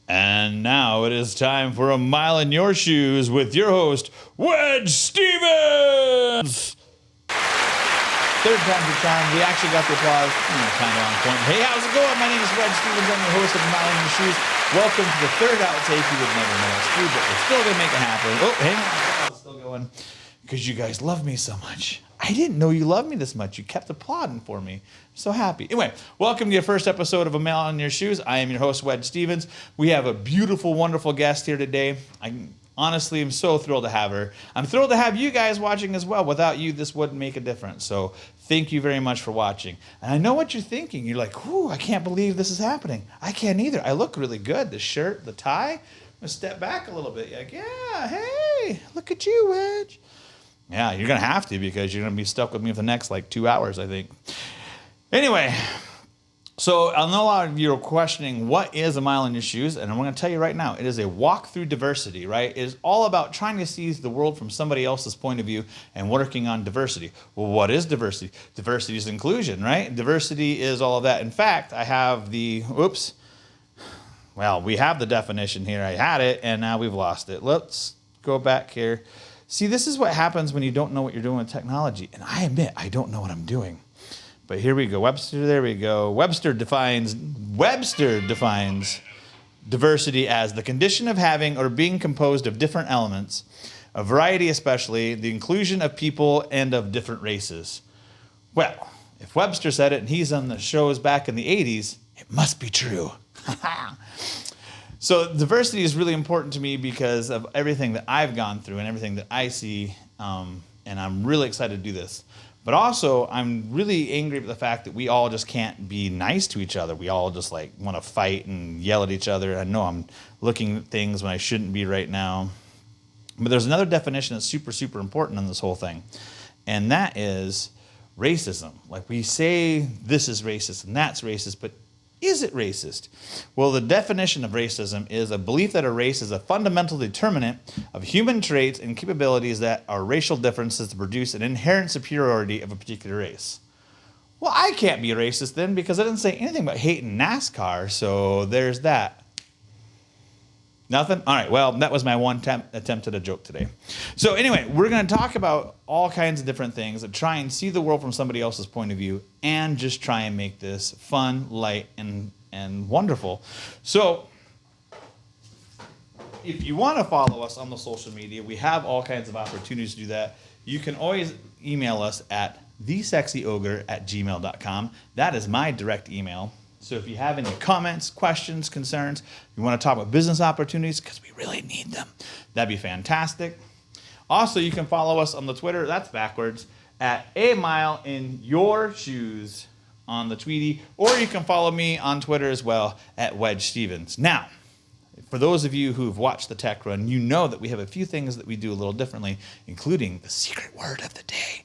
And now it is time for A Mile in Your Shoes with your host, Wedge Stevens! Third time's the charm. We actually got the applause. Kind of on point. Hey, how's it going? My name is Wedge Stevens. I'm your host of A Mile in Your Shoes. Welcome to the third outtake. You would never know it's true, but we're still going to make it happen. Oh, hang on. It's still going. Because you guys love me so much. I didn't know you loved me this much. You kept applauding for me. I'm so happy. Anyway, welcome to your first episode of A Mile in Your Shoes. I am your host, Wedge Stevens. We have a beautiful, wonderful guest here today. I honestly am so thrilled to have her. I'm thrilled to have you guys watching as well. Without you, this wouldn't make a difference. So thank you very much for watching. And I know what you're thinking. You're like, ooh, I can't believe this is happening. I can't either. I look really good. The shirt, the tie. I'm going to step back a little bit. You're like, yeah, hey, look at you, Wedge. Yeah, you're going to have to because you're going to be stuck with me for the next 2 hours, I think. Anyway, so I know a lot of you are questioning what is A Mile in Your Shoes, and I'm going to tell you right now, it is a walk through diversity, right? It is all about trying to see the world from somebody else's point of view and working on diversity. Well, what is diversity? Diversity is inclusion, right? Diversity is all of that. In fact, I have we have the definition here. I had it, and now we've lost it. Let's go back here. See, this is what happens when you don't know what you're doing with technology. And I admit, I don't know what I'm doing. But here we go. Webster, there we go. Webster defines diversity as the condition of having or being composed of different elements, a variety especially, the inclusion of people and of different races. Well, if Webster said it and he's on the shows back in the 80s, it must be true. So diversity is really important to me because of everything that I've gone through and everything that I see, and I'm really excited to do this. But also, I'm really angry at the fact that we all just can't be nice to each other. We all just want to fight and yell at each other. I know I'm looking at things when I shouldn't be right now. But there's another definition that's super, super important in this whole thing, and that is racism. Like we say this is racist and that's racist, but is it racist? Well, the definition of racism is a belief that a race is a fundamental determinant of human traits and capabilities that are racial differences to produce an inherent superiority of a particular race. Well, I can't be a racist then because I didn't say anything about hating NASCAR, so there's that. Nothing? All right, well, that was my one attempt at a joke today. So anyway, we're going to talk about all kinds of different things that try and see the world from somebody else's point of view and just try and make this fun, light, and wonderful. So if you want to follow us on the social media, we have all kinds of opportunities to do that. You can always email us at thesexyogre@gmail.com. That is my direct email. So if you have any comments, questions, concerns, you want to talk about business opportunities, because we really need them, that'd be fantastic. Also, you can follow us on the Twitter, that's backwards, at A Mile in Your Shoes on the Tweety, or you can follow me on Twitter as well at Wedge Stevens. Now, for those of you who've watched the Tech Run, you know that we have a few things that we do a little differently, including the secret word of the day.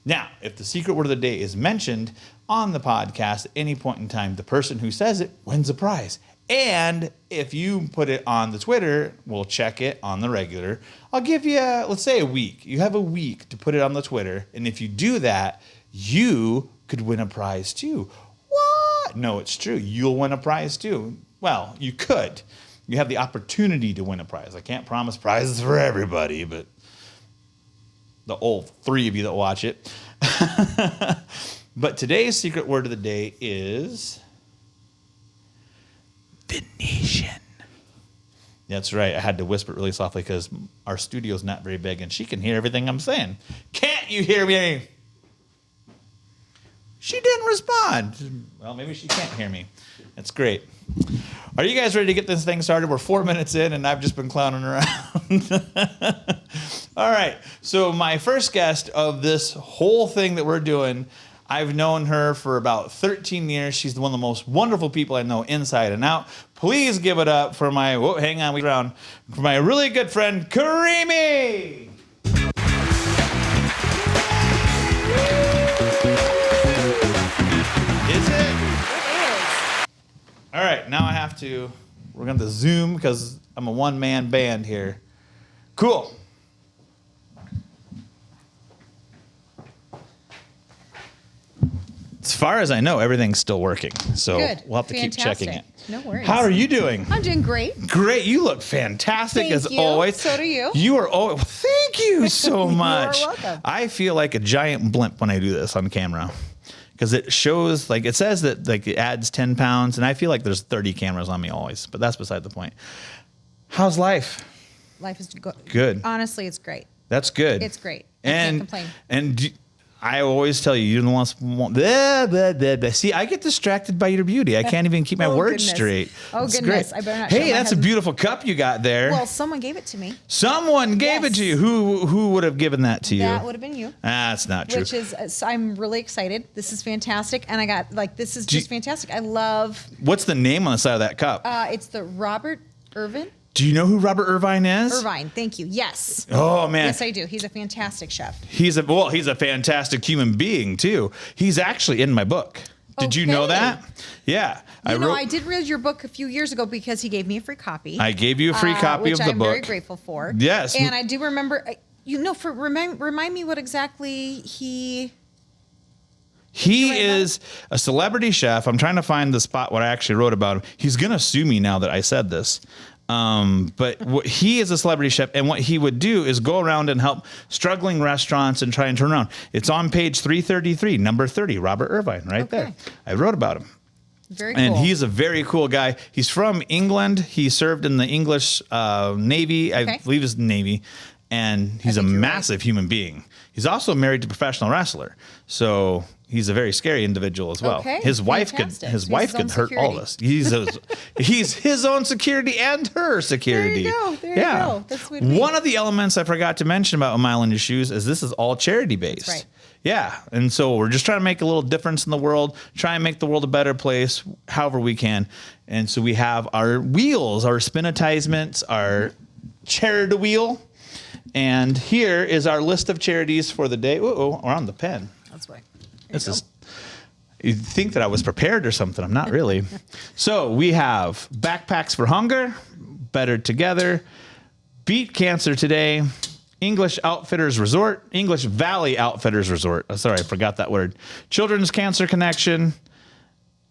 Now, if the secret word of the day is mentioned on the podcast at any point in time, the person who says it wins a prize. And if you put it on the Twitter, we'll check it on the regular. I'll give you, let's say a week. You have a week to put it on the Twitter. And if you do that, you could win a prize too. What? No, it's true. You'll win a prize too. Well, you could. You have the opportunity to win a prize. I can't promise prizes for everybody, but the old 3 of you that watch it. But today's secret word of the day is Venetian. That's right. I had to whisper it really softly because our studio's not very big and she can hear everything I'm saying. Can't you hear me? She didn't respond. Well, maybe she can't hear me. That's great. Are you guys ready to get this thing started? We're 4 minutes in and I've just been clowning around. All right. So my first guest of this whole thing that we're doing, I've known her for about 13 years. She's one of the most wonderful people I know inside and out. Please give it up for my, for my really good friend, Kareme. Is it? It is. All right, now we're going to zoom because I'm a one-man band here. Cool. as far as I know, everything's still working. So Good. we'll have to keep checking it. No worries. How are you doing? I'm doing great. Great. You look fantastic Thank as you. always. So do you. You are always. Thank you so much. You are welcome. I feel like a giant blimp when I do this on camera. Because it shows, like, it says that, like, it adds 10 pounds, and I feel like there's 30 cameras on me always, but that's beside the point. How's life? Life is good. Honestly, it's great. That's good. It's great. I can't complain. And I always tell you, you don't want blah, blah, blah, blah. See, I get distracted by your beauty. I can't even keep my words straight. Oh, it's goodness. Great. I better not Hey, show that's a beautiful cup you got there. Well, someone gave it to me. Someone gave it to you. Who would have given that to you? That would have been you. That's not true. Which is, so I'm really excited. This is fantastic. And I got, like, this is just fantastic. I love. What's the name on the side of that cup? It's the Robert Irvin. Do you know who Robert Irvine is? Irvine, thank you. Yes. Oh man. Yes, I do. He's a fantastic chef. He's a fantastic human being too. He's actually in my book. Did you know that? Yeah. I did read your book a few years ago because he gave me a free copy. I gave you a free copy of the book. Which I'm very grateful for. Yes. And I do remember, remind me what exactly he is a celebrity chef. I'm trying to find the spot what I actually wrote about him. He's going to sue me now that I said this. But he is a celebrity chef, and what he would do is go around and help struggling restaurants and try and turn around. It's on page 333, number 30, Robert Irvine, right there. I wrote about him. Very cool. And he's a very cool guy. He's from England. He served in the English Navy, I believe it's Navy, and he's a massive human being. He's also married to a professional wrestler, so he's a very scary individual as well. Okay, his wife could hurt all of us. He's his own security and her security. There you go. There you go. That's what one of the elements I forgot to mention about A Mile in Your Shoes is this is all charity based. That's right. Yeah, and so we're just trying to make a little difference in the world, try and make the world a better place, however we can. And so we have our wheels, our spinitisements, our charity wheel. And here is our list of charities for the day. We're on the pen. That's right. You'd think that I was prepared or something. I'm not really. So we have Backpacks for Hunger, Better Together, Beat Cancer Today, English Valley Outfitters Resort. Oh, sorry, I forgot that word. Children's Cancer Connection,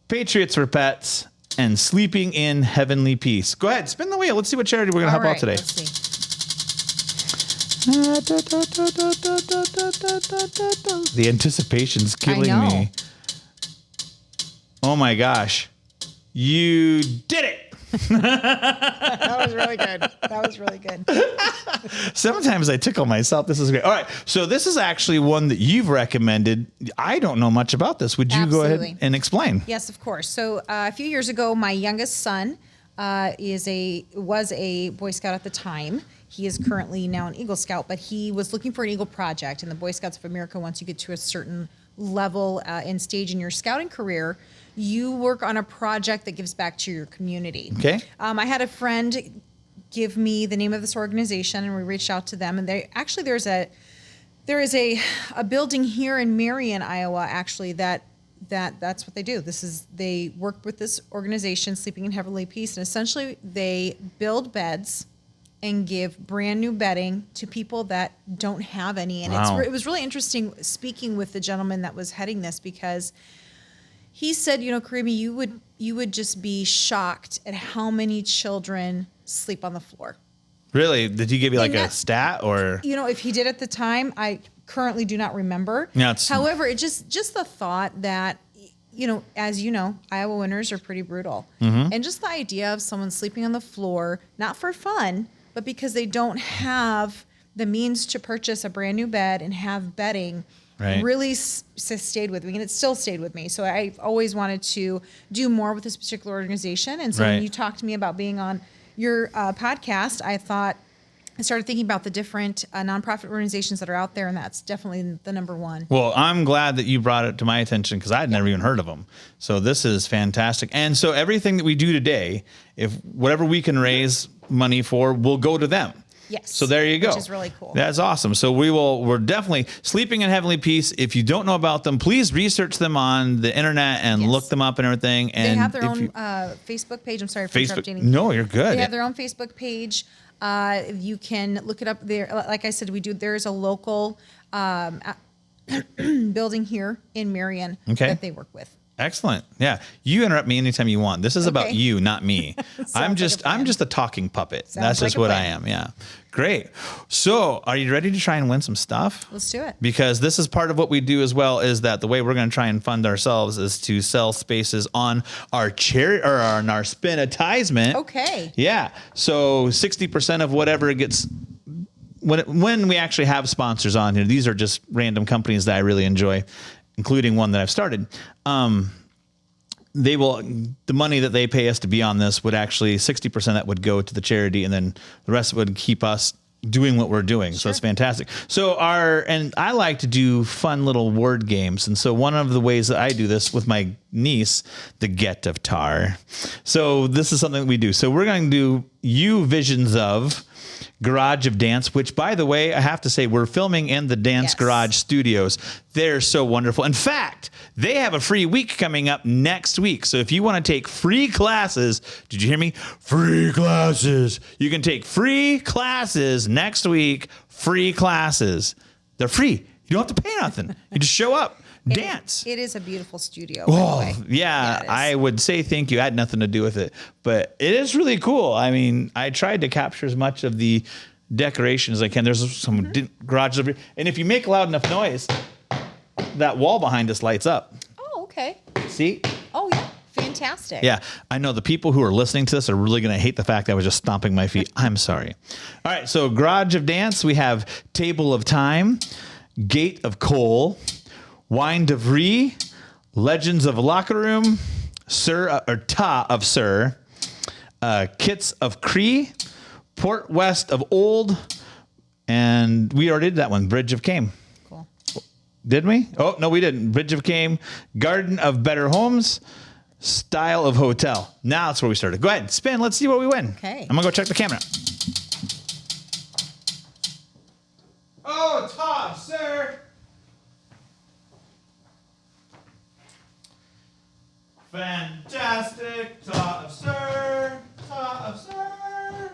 Patriots for Pets, and Sleeping in Heavenly Peace. Go ahead, spin the wheel. Let's see what charity we're going to help out today. Let's see. The anticipation's killing me. Oh my gosh. You did it. That was really good. Sometimes I tickle myself. This is great. All right. So this is actually one that you've recommended. I don't know much about this. Would you go ahead and explain? Yes, of course. So a few years ago, my youngest son was a Boy Scout at the time. He is currently now an Eagle Scout, but he was looking for an Eagle project. And the Boy Scouts of America, once you get to a certain level and stage in your scouting career, you work on a project that gives back to your community. Okay. I had a friend give me the name of this organization, and we reached out to them. And there is a building here in Marion, Iowa, actually that's what they do. They work with this organization, Sleeping in Heavenly Peace, and essentially they build beds and give brand new bedding to people that don't have any. And it was really interesting speaking with the gentleman that was heading this, because he said, Kareme, you would just be shocked at how many children sleep on the floor. Really? Did he give you a stat or? If he did at the time, I currently do not remember. Yeah, however, it just the thought that, as you know, Iowa winters are pretty brutal. Mm-hmm. And just the idea of someone sleeping on the floor, not for fun, but because they don't have the means to purchase a brand new bed and have bedding, really stayed with me, and it still stayed with me. So I always wanted to do more with this particular organization. And so when you talked to me about being on your podcast, I started thinking about the different nonprofit organizations that are out there, and that's definitely the number one. Well, I'm glad that you brought it to my attention, because I had never even heard of them. So this is fantastic. And so everything that we do today, if whatever we can raise money for, will go to them. Yes. So there you go. Which is really cool. That's awesome. So we're definitely Sleeping in Heavenly Peace. If you don't know about them, please research them on the internet and look them up and everything. And they have their own Facebook page. I'm sorry for interrupting. No, you're good. They have their own Facebook page. You can look it up there. Like I said, there is a local building here in Marion that they work with. Excellent. Yeah. You interrupt me anytime you want. This is about you, not me. I'm just a talking puppet. That's just what I am. Yeah. Great. So are you ready to try and win some stuff? Let's do it. Because this is part of what we do as well, is that the way we're going to try and fund ourselves is to sell spaces on our charity or on our spin advertisement. Okay. Yeah. So 60% of whatever gets when we actually have sponsors on here, these are just random companies that I really enjoy, including one that I've started. The money that they pay us to be on this would actually 60% that would go to the charity, and then the rest would keep us doing what we're doing. So it's fantastic. So and I like to do fun little word games. And so one of the ways that I do this with my niece, the Get of Tar. So this is something that we do. So we're going to do visions of Garage of Dance, which, by the way, I have to say, we're filming in the Dance Garage Studios. They're so wonderful. In fact, they have a free week coming up next week. So if you want to take free classes, did you hear me? Free classes. You can take free classes next week. Free classes. They're free. You don't have to pay nothing. You just show up. Dance. It is a beautiful studio. Oh, yeah. I would say thank you. I had nothing to do with it, but it is really cool. I mean, I tried to capture as much of the decoration as I can. There's some garages over here. And if you make loud enough noise, that wall behind us lights up. Oh, okay. See? Oh, yeah. Fantastic. Yeah. I know the people who are listening to this are really going to hate the fact that I was just stomping my feet. I'm sorry. All right. So Garage of Dance, we have Table of Time, Gate of Coal, Wine de Vrie, Legends of Locker Room, Ta of Sir, Kits of Cree, Port West of Old, and we already did that one, Bridge of Came. Cool. Did we? Oh, no, we didn't. Bridge of Came, Garden of Better Homes, Style of Hotel. Now that's where we started. Go ahead, spin. Let's see what we win. Okay. I'm going to go check the camera. Oh, Ta, Sir. Fantastic. Ta of Sir. Ta of Sir.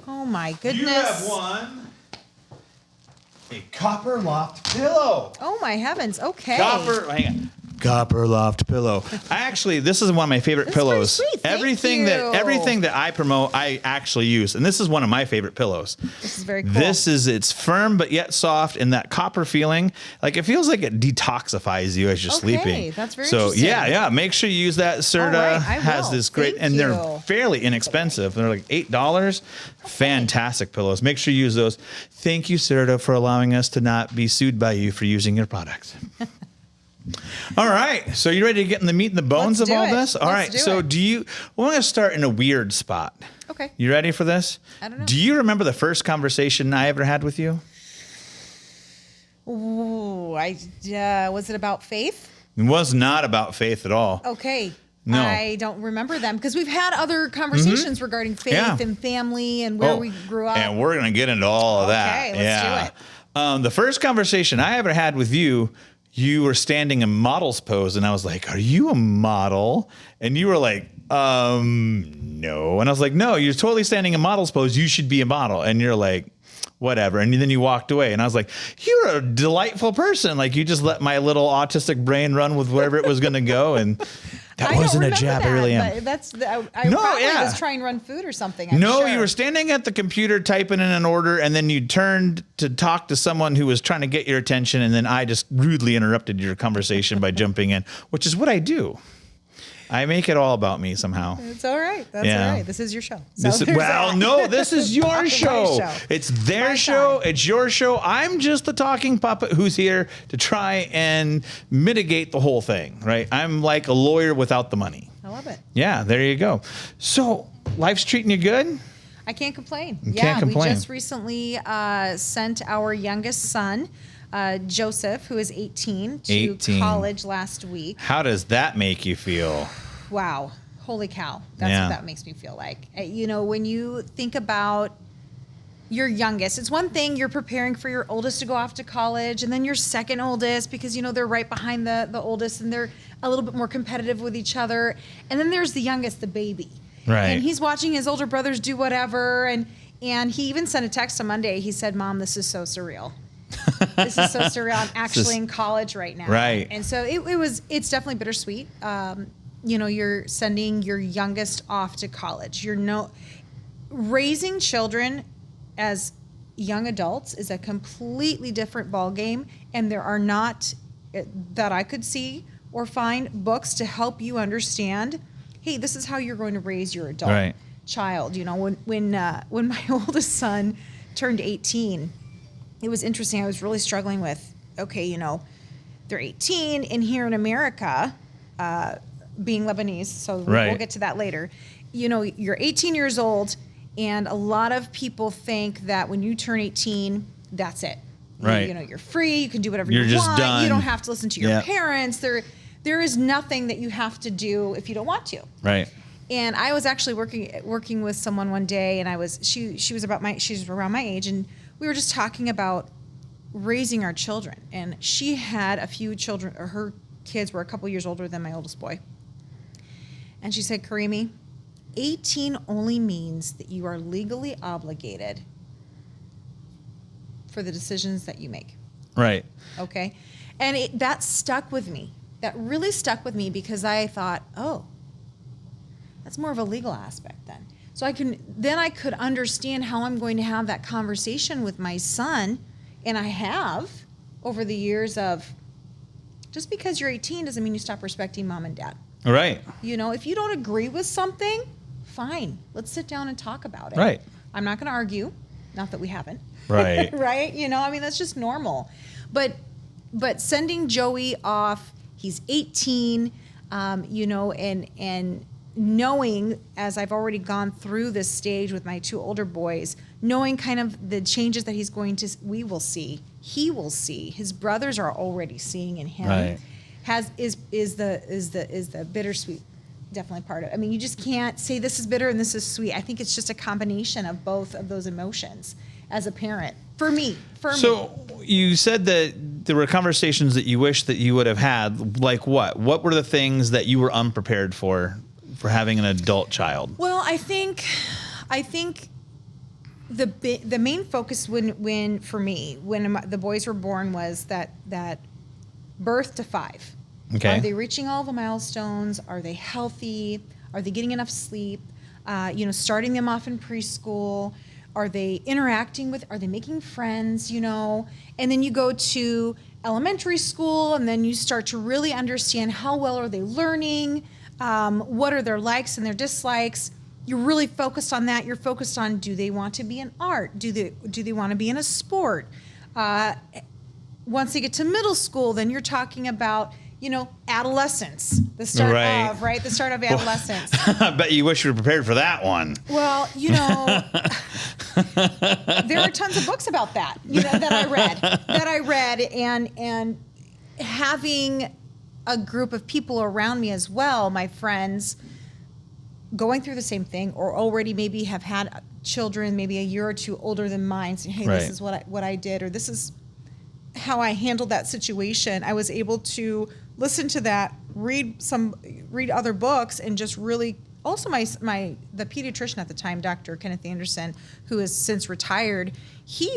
Oh my goodness. You have won a copper loft pillow. Oh my heavens. Okay. Hang on. Copper loft pillow. This is one of my favorite pillows. Pretty sweet. Thank Everything that I promote, I actually use, and this is one of my favorite pillows. This is very cool. It's firm but yet soft, and that copper feeling, like it feels like it detoxifies you as you're sleeping. That's very interesting. Yeah. Make sure you use that. Serta has this great, and they're fairly inexpensive. They're like $8. Fantastic pillows. Make sure you use those. Thank you, Serta, for allowing us to not be sued by you for using your products. All right. So you ready to get in the meat and the bones of all this? All right. So we're going to start in a weird spot. Okay. You ready for this? I don't know. Do you remember the first conversation I ever had with you? Ooh, was it about faith? It was not about faith at all. Okay. No. I don't remember them because we've had other conversations regarding faith and family and where we grew up. And we're going to get into all of that. Okay, let's do it. The first conversation I ever had with you, you were standing in model's pose, and I was like, "Are you a model?" And you were like, no. And I was like, "No, you're totally standing in model's pose. You should be a model." And you're like, "Whatever." And then you walked away, and I was like, "You're a delightful person. Like, you just let my little autistic brain run with wherever it was going to go." And that wasn't a jab. I really am. I was trying to run food or something. You were standing at the computer typing in an order, and then you turned to talk to someone who was trying to get your attention, and then I just rudely interrupted your conversation by jumping in, which is what I do. I make it all about me somehow. It's all right. That's all right. This is your show. This is your show. It's their show. It's your show. I'm just the talking puppet who's here to try and mitigate the whole thing, right? I'm like a lawyer without the money. I love it. Yeah, there you go. So, life's treating you good? I can't complain. We just recently sent our youngest son, Joseph, who is 18, to college last week. How does that make you feel? Wow. Holy cow. That's what that makes me feel like. When you think about your youngest, it's one thing you're preparing for your oldest to go off to college, and then your second oldest, because, they're right behind the oldest, and they're a little bit more competitive with each other. And then there's the youngest, the baby. Right. And he's watching his older brothers do whatever. And he even sent a text on Monday. He said, "Mom, this is so surreal." This is so surreal. I'm actually in college right now. Right. And so it's definitely bittersweet. You're sending your youngest off to college. Raising children as young adults is a completely different ballgame, and there are not, that I could see or find, books to help you understand, hey, this is how you're going to raise your adult child. When my oldest son turned 18, it was interesting. I was really struggling with, okay, they're 18, and here in America, being Lebanese, so we'll get to that later. You're 18 years old, and a lot of people think that when you turn 18, that's it. Right. You're free. You can do whatever You're you just want. done. You don't have to listen to your parents. There is nothing that you have to do if you don't want to. Right. And I was actually working with someone one day, and she was around my age, and we were just talking about raising our children. And she had a few children, or her kids were a couple years older than my oldest boy. And she said, Kareme, 18 only means that you are legally obligated for the decisions that you make. Right. Okay. And that stuck with me. That really stuck with me, because I thought, oh, that's more of a legal aspect then. So I could understand how I'm going to have that conversation with my son. And I have over the years of, just because you're 18 doesn't mean you stop respecting mom and dad. Right. If you don't agree with something, fine. Let's sit down and talk about it. Right. I'm not going to argue. Not that we haven't. Right. Right? That's just normal. But sending Joey off, he's 18, and knowing, as I've already gone through this stage with my two older boys, knowing kind of the changes that we will see, he will see, his brothers are already seeing in him, Right. is the bittersweet definitely part of it. I mean, you just can't say this is bitter and this is sweet. I think it's just a combination of both of those emotions as a parent. For me. So you said that there were conversations that you wish that you would have had. Like what? What were the things that you were unprepared for having an adult child? Well, I think the main focus when for me when the boys were born was that birth to 5. Okay. Are they reaching all the milestones? Are they healthy? Are they getting enough sleep? Starting them off in preschool. Are they interacting are they making friends, And then you go to elementary school, and then you start to really understand how well are they learning, what are their likes and their dislikes. You're really focused on that. You're focused on, do they want to be in art? Do they want to be in a sport? Once they get to middle school, then you're talking about, adolescence, the start of adolescence. I bet you wish you were prepared for that one. Well, there are tons of books about that, that I read, and having a group of people around me as well, my friends, going through the same thing, or already maybe have had children maybe a year or two older than mine, saying, hey, this is what I did, or this is how I handled that situation. I was able to listen to that, read other books, and just really, also the pediatrician at the time, Dr. Kenneth Anderson, who has since retired, he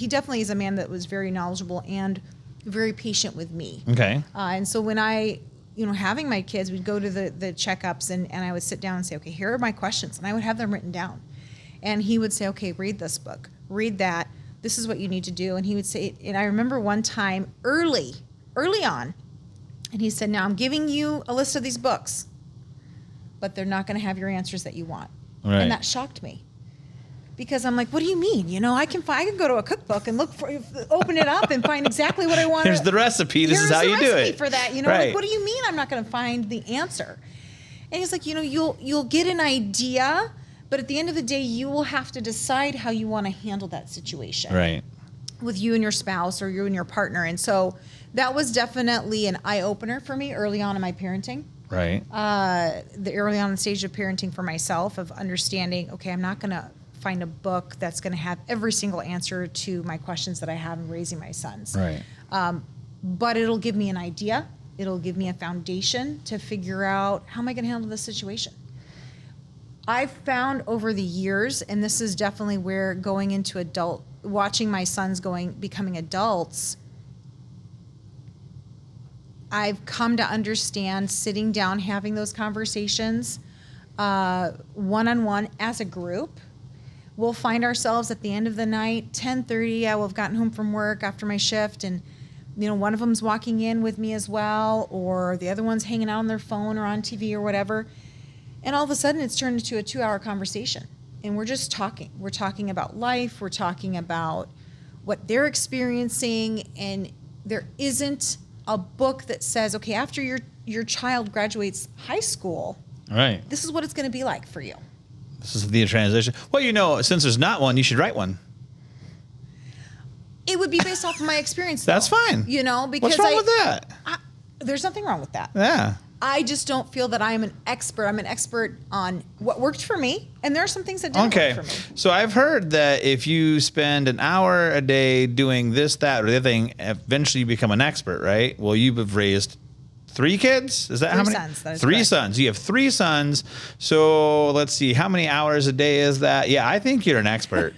definitely is a man that was very knowledgeable and very patient with me. Okay. And so when I, having my kids, we'd go to the checkups, and I would sit down and say, okay, here are my questions. And I would have them written down. And he would say, okay, read this book, read that. This is what you need to do. And he would say, and I remember one time early on, and he said, now I'm giving you a list of these books, but they're not going to have your answers that you want. Right. And that shocked me. Because I'm like, what do you mean? I can go to a cookbook and open it up and find exactly what I want. Here's the recipe. This is how you do it. For that, Right. Like, what do you mean I'm not going to find the answer? And he's like, you'll get an idea, but at the end of the day, you will have to decide how you want to handle that situation. Right. With you and your spouse, or you and your partner. And so that was definitely an eye opener for me early on in my parenting. Right. The early on stage of parenting for myself, of understanding, okay, I'm not going to find a book that's going to have every single answer to my questions that I have in raising my sons. Right. But it'll give me an idea. It'll give me a foundation to figure out, how am I going to handle this situation? I've found over the years, and this is definitely where going into watching my sons becoming adults, I've come to understand sitting down, having those conversations, one-on-one as a group. We'll find ourselves at the end of the night, 10:30. I will have gotten home from work after my shift, and one of them's walking in with me as well, or the other one's hanging out on their phone or on TV or whatever. And all of a sudden, it's turned into a 2-hour conversation, and we're just talking. We're talking about life. We're talking about what they're experiencing, and there isn't a book that says, okay, after your child graduates high school, right, this is what it's going to be like for you. This is the transition. Well, since there's not one, you should write one. It would be based off of my experience, That's though. fine. Because what's wrong with that? There's nothing wrong with that. Yeah. I just don't feel that I'm an expert. I'm an expert on what worked for me, and there are some things that didn't work for me. So I've heard that if you spend an hour a day doing this, that, or the other thing, eventually you become an expert, right? Well, you have raised 3 kids? Is that how many? 3 sons. That is 3 correct. sons. You have 3 sons. So let's see. How many hours a day is that? Yeah, I think you're an expert.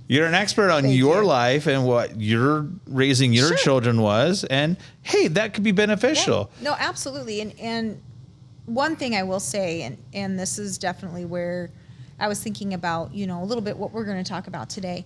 You're an expert on your life and what you're raising your children was. And, hey, that could be beneficial. Yeah. No, absolutely. And one thing I will say, and this is definitely where I was thinking about, a little bit what we're going to talk about today.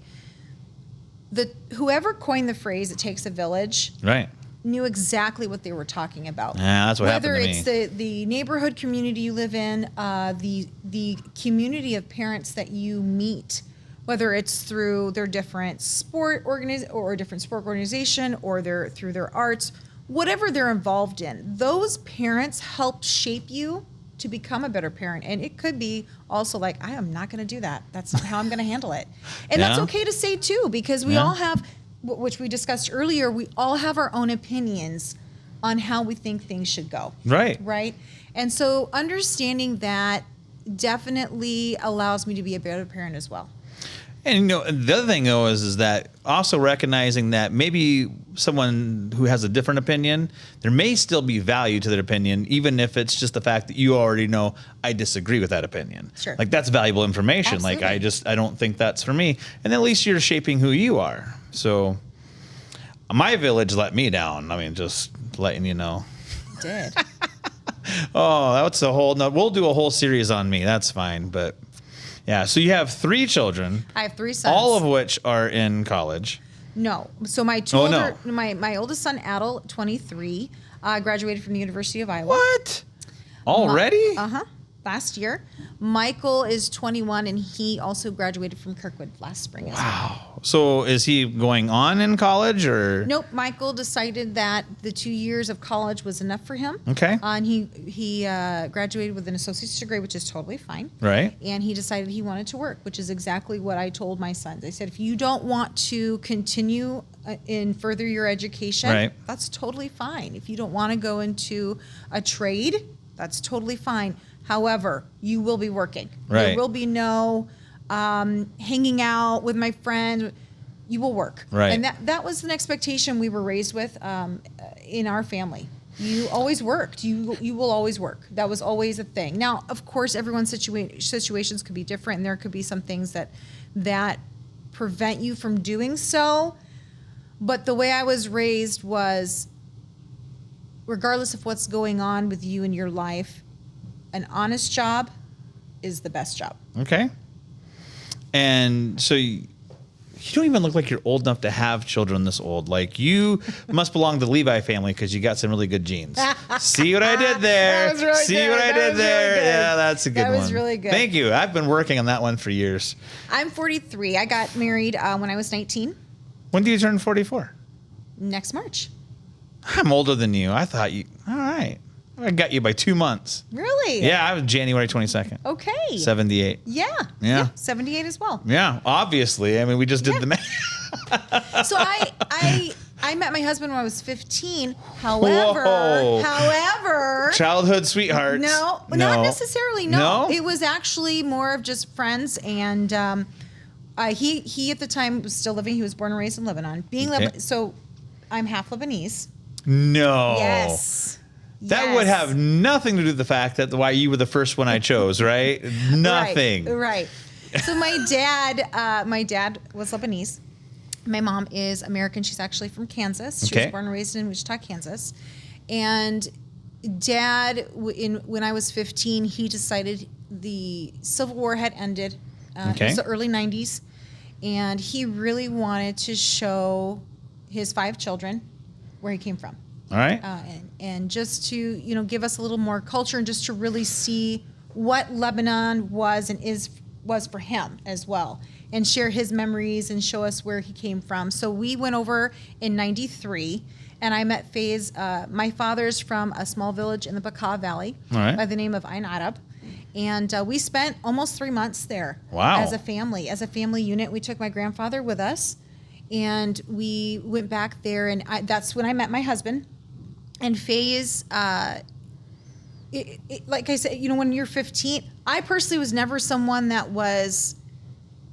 Whoever coined the phrase, "it takes a village," Right. knew exactly what they were talking about. Yeah, that's what happened to me. Whether it's the neighborhood community you live in, the community of parents that you meet, whether it's through their different sport organization or through their arts, whatever they're involved in, those parents help shape you to become a better parent. And it could be also like, I am not going to do that. That's not how I'm going to handle it. And that's okay to say too, because we all have, which we discussed earlier, we all have our own opinions on how we think things should go. Right. Right. And so understanding that definitely allows me to be a better parent as well. And the other thing though is that also recognizing that maybe someone who has a different opinion, there may still be value to their opinion, even if it's just the fact that you already know I disagree with that opinion. Sure. Like that's valuable information. Absolutely. Like I don't think that's for me. And at least you're shaping who you are. So my village let me down. I mean, just letting you know. It did. Oh, that's we'll do a whole series on me. That's fine. But yeah, so you have 3 children. I have 3 sons. All of which are in college. No. So my my oldest son, Adel, 23, graduated from the University of Iowa. What? Already? Last year. Michael is 21, and he also graduated from Kirkwood last spring. Wow. So is he going on in college or? Nope. Michael decided that the 2 years of college was enough for him. Okay. And he graduated with an associate's degree, which is totally fine. Right. And he decided he wanted to work, which is exactly what I told my sons. I said, if you don't want to continue and further your education, right, that's totally fine. If you don't want to go into a trade, that's totally fine. However, you will be working. Right. There will be no hanging out with my friends. You will work. Right. And that was an expectation we were raised with in our family. You always worked. You will always work. That was always a thing. Now, of course, everyone's situations could be different, and there could be some things that prevent you from doing so. But the way I was raised was, regardless of what's going on with you in your life, an honest job is the best job. Okay. And so you don't even look like you're old enough to have children this old. Like you must belong to the Levi family because you got some really good genes. See what I did there? That was really See good. what I That did was there? really good. Yeah, that's a good one. That was really good. Thank you. I've been working on that one for years. I'm 43. I got married when I was 19. When do you turn 44? Next March. I'm older than you. I thought you. All right. I got you by 2 months. Really? Yeah, I was January 22nd. Okay. 78. Yeah. 78 as well. Yeah, obviously. I mean, we just did the math. So I met my husband when I was 15. However, Childhood sweethearts. No, not necessarily. No, it was actually more of just friends. And he at the time was still living. He was born and raised in Lebanon. So I'm half Lebanese. No. Yes. That would have nothing to do with the fact that why you were the first one I chose, right? Nothing. Right. So my dad was Lebanese. My mom is American. She's actually from Kansas. She was born and raised in Wichita, Kansas. And Dad, when I was 15, he decided the Civil War had ended. It was the early 90s. And he really wanted to show his 5 children where he came from. All right. And just to, give us a little more culture and just to really see what Lebanon was and was for him as well, and share his memories and show us where he came from. So we went over in 93, and I met Faye's. My father's from a small village in the Bekaa Valley by the name of Ain Arab. And we spent almost 3 months there as a family unit. We took my grandfather with us, and we went back there, and that's when I met my husband. And Faye's, like I said, when you're 15, I personally was never someone that was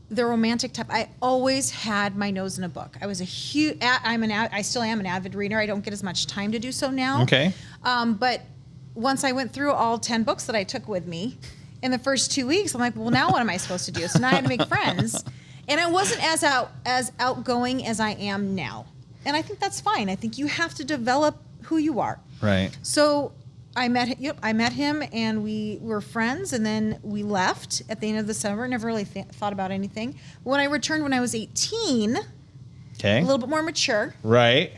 the romantic type. I always had my nose in a book. I was I still am an avid reader. I don't get as much time to do so now. Okay. But once I went through all 10 books that I took with me in the first 2 weeks, I'm like, well, now what am I supposed to do? So now I had to make friends. And I wasn't as outgoing as I am now. And I think that's fine. I think you have to develop who you are. Right. So I met him, and we were friends, and then we left at the end of the summer. Never really thought about anything. When I returned when I was 18, a little bit more mature. Right.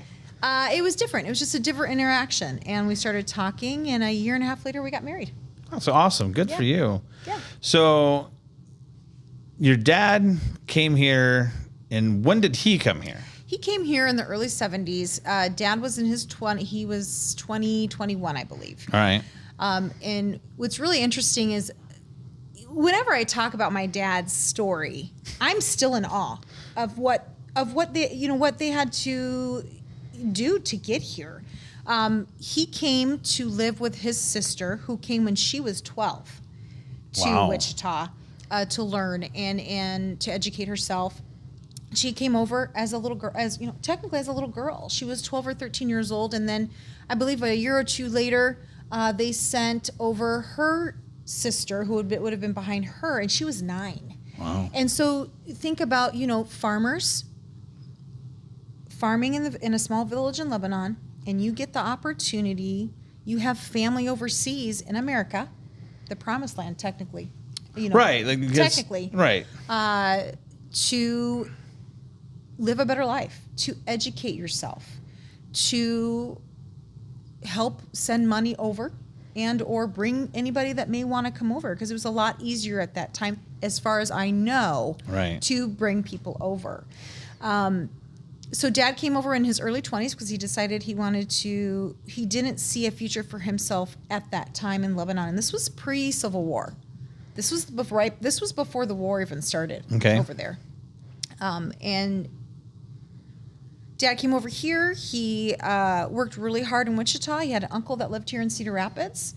It was different. It was just a different interaction, and we started talking, and a year and a half later, we got married. That's awesome. Good for you. Yeah. So your dad came here, and when did he come here? He came here in the early 70s. Dad was in his 20s. He was 21, I believe. All right. And what's really interesting is whenever I talk about my dad's story, I'm still in awe of what they had to do to get here. He came to live with his sister, who came when she was 12 to Wichita to learn and to educate herself. She came over as a little girl, technically as a little girl. She was 12 or 13 years old, and then I believe a year or two later, they sent over her sister, who would have been behind her, and she was 9. Wow! And so think about farming in a small village in Lebanon, and you get the opportunity. You have family overseas in America, the promised land, technically. Right. Technically. Right. To live a better life, to educate yourself, to help send money over and or bring anybody that may want to come over, because it was a lot easier at that time, as far as I know, to bring people over. So Dad came over in his early 20s because he decided he didn't see a future for himself at that time in Lebanon. And this was pre-Civil War. This was before the war even started over there. And Dad came over here. He worked really hard in Wichita. He had an uncle that lived here in Cedar Rapids.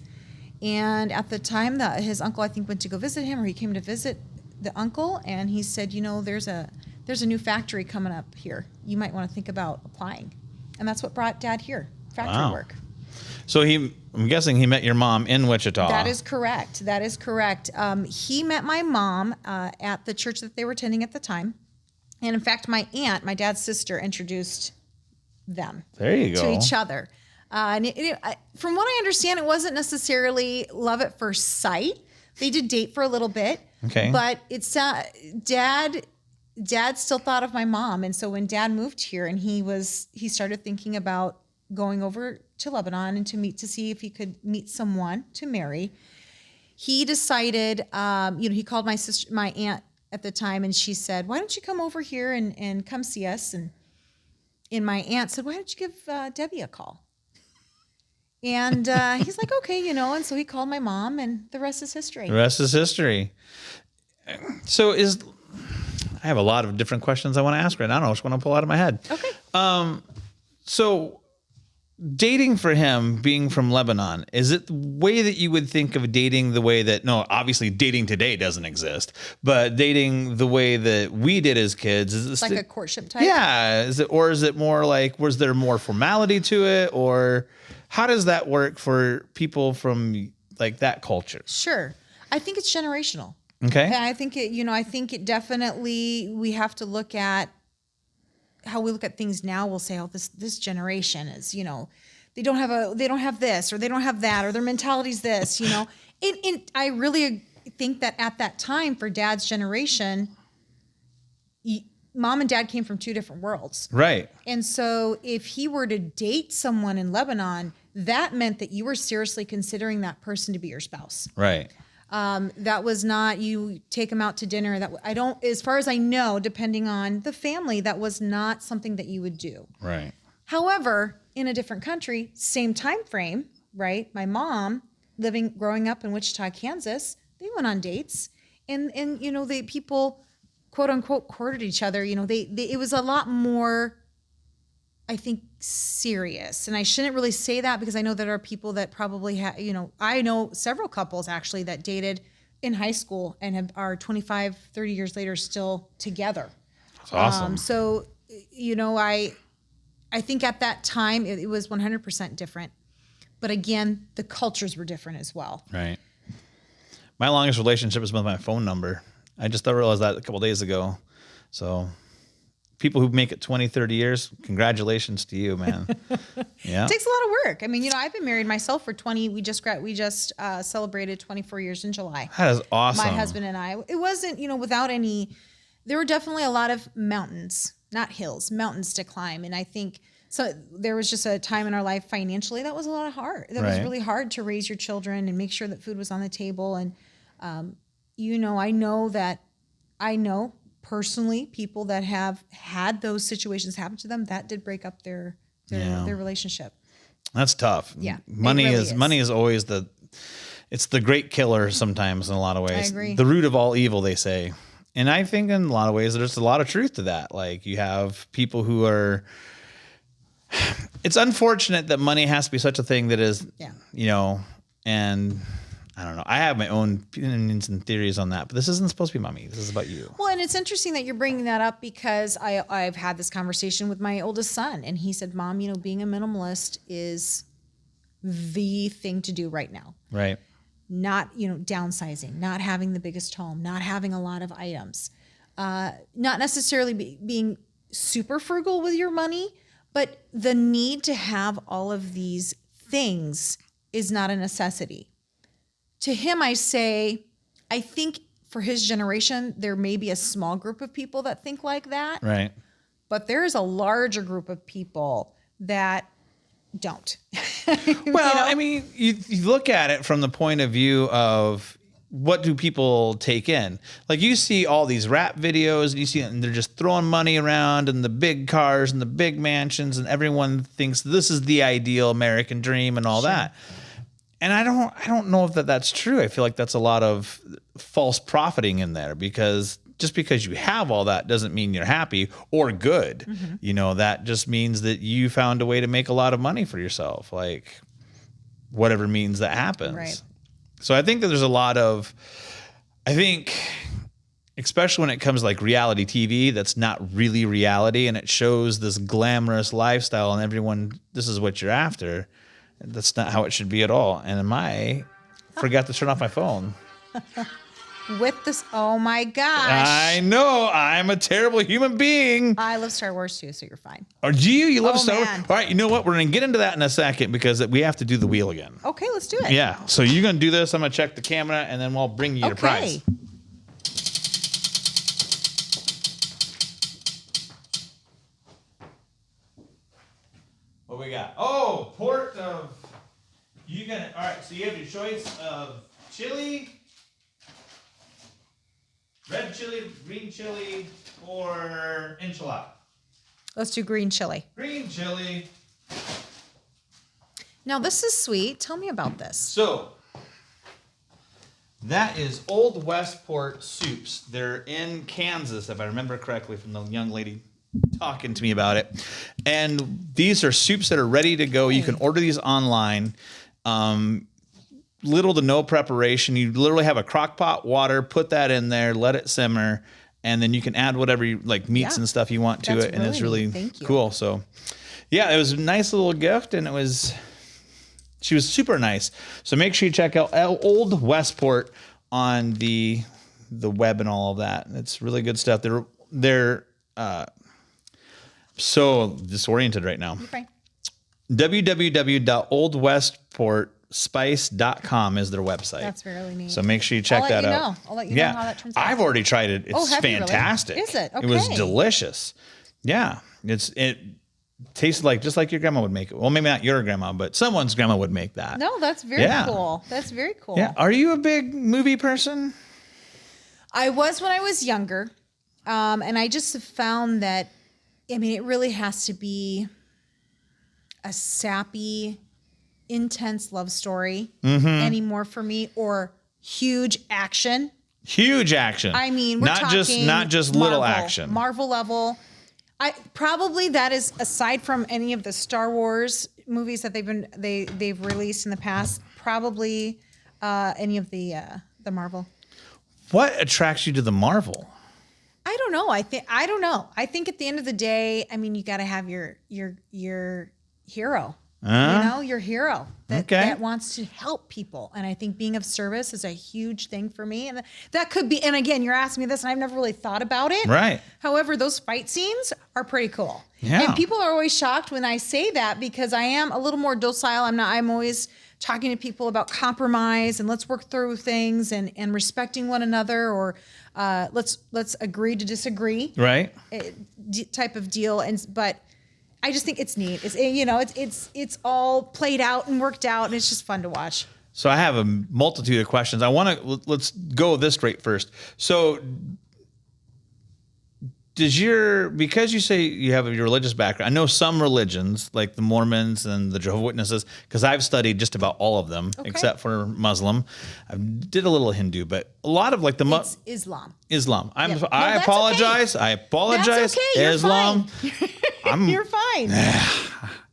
And at the time that his uncle, I think, went to go visit him, or he came to visit the uncle, and he said, there's a new factory coming up here. You might want to think about applying. And that's what brought Dad here, factory work. So I'm guessing he met your mom in Wichita. That is correct. He met my mom at the church that they were attending at the time. And in fact, my aunt, my dad's sister, introduced them to each other. And from what I understand, it wasn't necessarily love at first sight. They did date for a little bit. Okay. But it's Dad still thought of my mom. And so when Dad moved here, and he started thinking about going over to Lebanon and to see if he could meet someone to marry, he decided, he called my aunt at the time, and she said, why don't you come over here and come see us? And my aunt said, why don't you give Debbie a call? And he's like, okay, and so he called my mom, and the rest is history. The rest is history. So I have a lot of different questions I want to ask right now. I don't know which one I'll pull out of my head. Okay. So dating for him, being from Lebanon, is it the way that you would think of dating the way that, no, obviously dating today doesn't exist, but dating the way that we did as kids? Is this like a courtship type? Yeah. Is it more like, was there more formality to it, or how does that work for people from like that culture? Sure. I think it's generational. Okay. And I think I think it definitely, we have to look at how we look at things now. We'll say, oh, this generation is, they don't have this, or they don't have that, or their mentality's this, And I really think that at that time for Dad's generation, Mom and Dad came from two different worlds. Right. And so if he were to date someone in Lebanon, that meant that you were seriously considering that person to be your spouse. Right. That was not, you take them out to dinner. As far as I know, depending on the family, that was not something that you would do. Right. However, in a different country, same time frame, right? My mom, growing up in Wichita, Kansas, they went on dates, and the people, quote unquote, courted each other. It was a lot more, I think, serious. And I shouldn't really say that, because I know there are people that probably I know several couples actually that dated in high school and are 25, 30 years later still together. That's awesome. So, I think at that time it was 100% different. But again, the cultures were different as well. Right. My longest relationship is with my phone number. I just realized that a couple of days ago. So people who make it 20, 30 years, congratulations to you, man. Yeah. It takes a lot of work. I mean, I've been married myself for 20. We just celebrated 24 years in July. That is awesome. My husband and I. It wasn't, without any, there were definitely a lot of mountains, not hills, mountains to climb. And I think, so there was just a time in our life financially that was a lot of hard. That was really hard to raise your children and make sure that food was on the table. And, I know personally people that have had those situations happen to them that did break up their relationship. That's tough. Yeah. Money is always it's the great killer sometimes in a lot of ways. I agree. The root of all evil, they say. And I think in a lot of ways, there's a lot of truth to that. Like, you have people who are, it's unfortunate that money has to be such a thing that is, and I don't know. I have my own opinions and theories on that, but this isn't supposed to be about me. This is about you. Well, and it's interesting that you're bringing that up, because I've had this conversation with my oldest son, and he said, Mom, being a minimalist is the thing to do right now. Right. Not, downsizing, not having the biggest home, not having a lot of items, not necessarily being super frugal with your money, but the need to have all of these things is not a necessity. To him, I say, I think for his generation, there may be a small group of people that think like that. Right. But there is a larger group of people that don't. Well, I mean, you look at it from the point of view of, what do people take in? Like, you see all these rap videos, and you see, and they're just throwing money around, and the big cars and the big mansions, and everyone thinks this is the ideal American dream and all that. And I don't know if that's true. I feel like that's a lot of false profiting in there, because just because you have all that doesn't mean you're happy or good. Mm-hmm. That just means that you found a way to make a lot of money for yourself, like whatever means that happens. Right. So I think that there's a lot of, especially when it comes to like reality TV, that's not really reality, and it shows this glamorous lifestyle, and everyone, this is what you're after. That's not how it should be at all. And I forgot to turn off my phone. With this, oh my gosh. I know, I'm a terrible human being. I love Star Wars too, so you're fine. Or do you? You love Star Wars? Man. All right, you know what? We're going to get into that in a second, because we have to do the wheel again. Okay, let's do it. Yeah, so you're going to do this. I'm going to check the camera, and then we'll bring you your prize. What we got? Oh, port of, all right, so you have your choice of chili, red chili, green chili, or enchilada. Let's do green chili. Green chili. Now, this is sweet. Tell me about this. So, that is Old Westport soups. They're in Kansas, if I remember correctly, from the young lady talking to me about it. And these are soups that are ready to go. You can order these online. Little to no preparation. You literally have a crock pot, water, put that in there, let it simmer, and then you can add whatever meats and stuff you want to it. And it's really cool. So yeah, it was a nice little gift, and she was super nice. So make sure you check out Old Westport on the the web and all of that. It's really good stuff. They're so disoriented right now. You're fine. www.oldwestportspice.com is their website. That's really neat. So make sure you check that out. I'll let you know how that turns out. I've already tried it. It's have you really? fantastic. Is it? It was Okay. delicious. Yeah. It tasted like just like your grandma would make it. Well, maybe not your grandma, but someone's grandma would make that. No, that's very cool. That's very cool. Yeah. Are you a big movie person? I was when I was younger. And I just have found that, I mean, it really has to be a sappy, intense love story anymore for me, or huge action. Huge action. I mean, we're not talking just Marvel, little action. Marvel level. Probably that is, aside from any of the Star Wars movies that they've released in the past, probably any of the Marvel. What attracts you to the Marvel? I don't know. I don't know. I think at the end of the day, I mean, you got to have your hero. Your hero that wants to help people. And I think being of service is a huge thing for me. And that could be, and again, you're asking me this and I've never really thought about it. Right. However, those fight scenes are pretty cool. Yeah. And people are always shocked when I say that, because I am a little more docile. I'm always talking to people about compromise and let's work through things and respecting one another, or let's agree to disagree. Right. Type of deal. But I just think it's neat. It's all played out and worked out, and it's just fun to watch. So I have a multitude of questions. Let's go this straight first. So because you say you have your religious background, I know some religions like the Mormons and the Jehovah's Witnesses, because I've studied just about all of them except for Muslim. I did a little Hindu, but a lot of like it's Islam. Islam. Yeah. No, I that's apologize. okay. I apologize. That's okay. You're Islam. Fine. You're fine.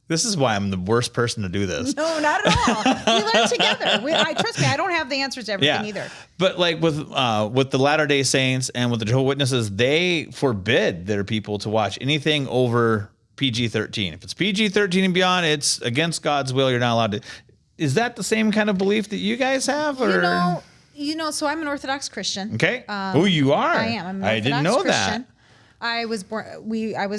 This is why I'm the worst person to do this. No, not at all. We learn together. Trust me, I don't have the answers to everything either. But like with the Latter-day Saints and with the Jehovah's Witnesses, they forbid their people to watch anything over PG-13. If it's PG-13 and beyond, it's against God's will. You're not allowed to. Is that the same kind of belief that you guys have? Or? So I'm an Orthodox Christian. Okay. Who you are? I am. I'm an I didn't know Christian. that. I was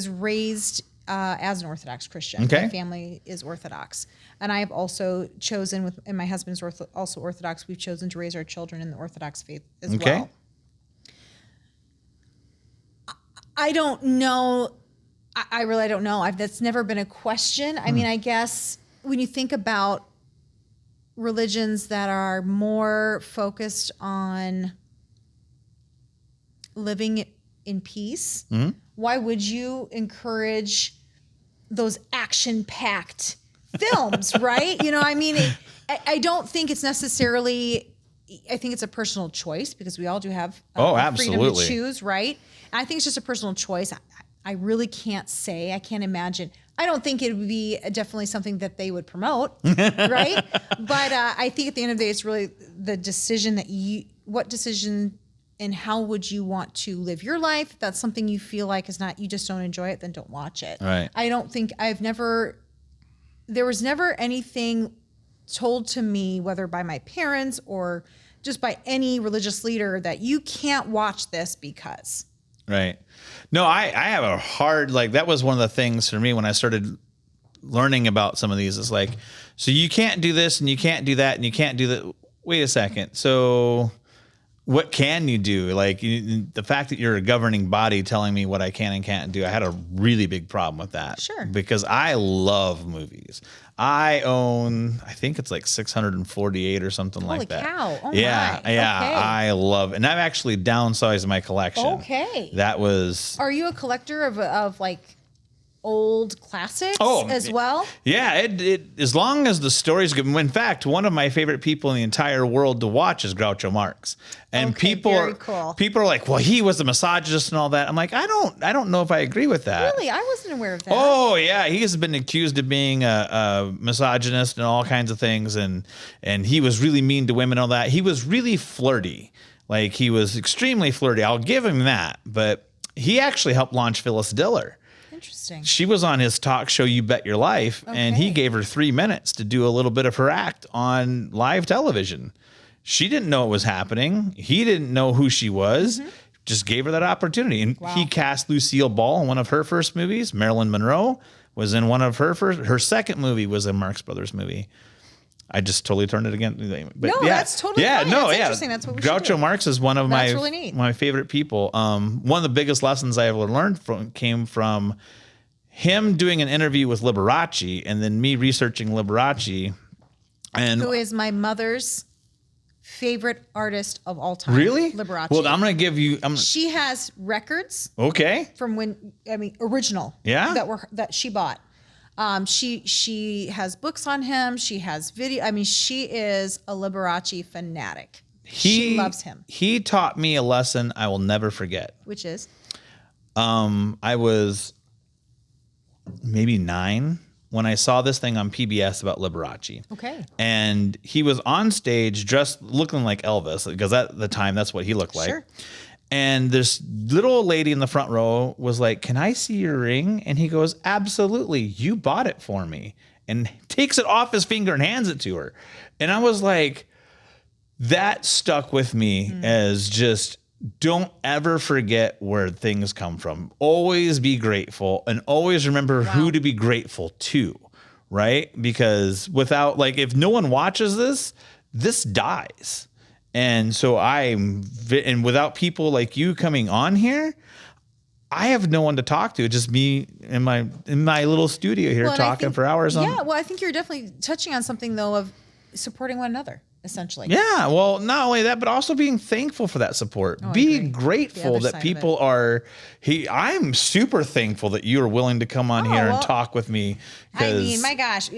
raised as an Orthodox Christian. Okay. My family is Orthodox. And I have also chosen, and my husband's also Orthodox, we've chosen to raise our children in the Orthodox faith as well. I don't know. I really don't know. That's never been a question. I mean, I guess when you think about religions that are more focused on living in peace, why would you encourage those action-packed films, right? I mean, I don't think it's necessarily, I think it's a personal choice, because we all do have freedom to choose, right? And I think it's just a personal choice. I really can't say, I can't imagine. I don't think it would be definitely something that they would promote, right? But I think at the end of the day, it's really the decision what decision and how would you want to live your life? If that's something you feel like you just don't enjoy it, then don't watch it. Right. I don't think there was never anything told to me, whether by my parents or just by any religious leader, that you can't watch this because. Right. No, I have a hard, that was one of the things for me when I started learning about some of these. It's like, so you can't do this and you can't do that and you can't do that. Wait a second. So what can you do? Like the fact that you're a governing body telling me what I can and can't do, I had a really big problem with that. Sure. Because I love movies. I own, I think it's like 648 or something like that. Holy cow. Oh yeah. my. Yeah. Okay. I love it. And I've actually downsized my collection. Okay. That was. Are you a collector of old classics as well? Yeah, it as long as the story's good. In fact, one of my favorite people in the entire world to watch is Groucho Marx. And people are like, well, he was a misogynist and all that. I'm like, I don't know if I agree with that. Really? I wasn't aware of that. Oh yeah, he's been accused of being a misogynist and all kinds of things, and he was really mean to women and all that. He was really flirty. Like he was extremely flirty. I'll give him that. But he actually helped launch Phyllis Diller. Interesting. She was on his talk show, You Bet Your Life, and he gave her 3 minutes to do a little bit of her act on live television. She didn't know it was happening. He didn't know who she was. Just gave her that opportunity. And he cast Lucille Ball in one of her first movies. Marilyn Monroe was in one of her second movie was a Marx Brothers movie. I just totally turned it again. But No, that's totally fine. That's interesting. That's what we should Groucho do. Marx is one of That's really neat. my favorite people. One of the biggest lessons I ever learned came from him doing an interview with Liberace and then me researching Liberace. And Who is my mother's favorite artist of all time. Really? Liberace. Well, I'm going to give you. She has records Okay. from original. Yeah. That she bought. She has books on him. She has video. I mean, she is a Liberace fanatic. She loves him. He taught me a lesson I will never forget. Which is? I was maybe 9 when I saw this thing on PBS about Liberace. Okay. And he was on stage dressed looking like Elvis, because at the time that's what he looked like. Sure. And this little old lady in the front row was like, "Can I see your ring?" And he goes, "Absolutely. You bought it for me." And takes it off his finger and hands it to her. And I was like, that stuck with me as just, don't ever forget where things come from. Always be grateful and always remember who to be grateful to, right? Because without, like, if no one watches this, this dies. And so and without people like you coming on here, I have no one to talk to. Just me in my little studio here talking for hours on. Yeah, well, I think you're definitely touching on something, though, of supporting one another. Essentially. Yeah, well, not only that, but also being thankful for that support. Be grateful that people are. I'm super thankful that you are willing to come on here and talk with me. I mean, my gosh,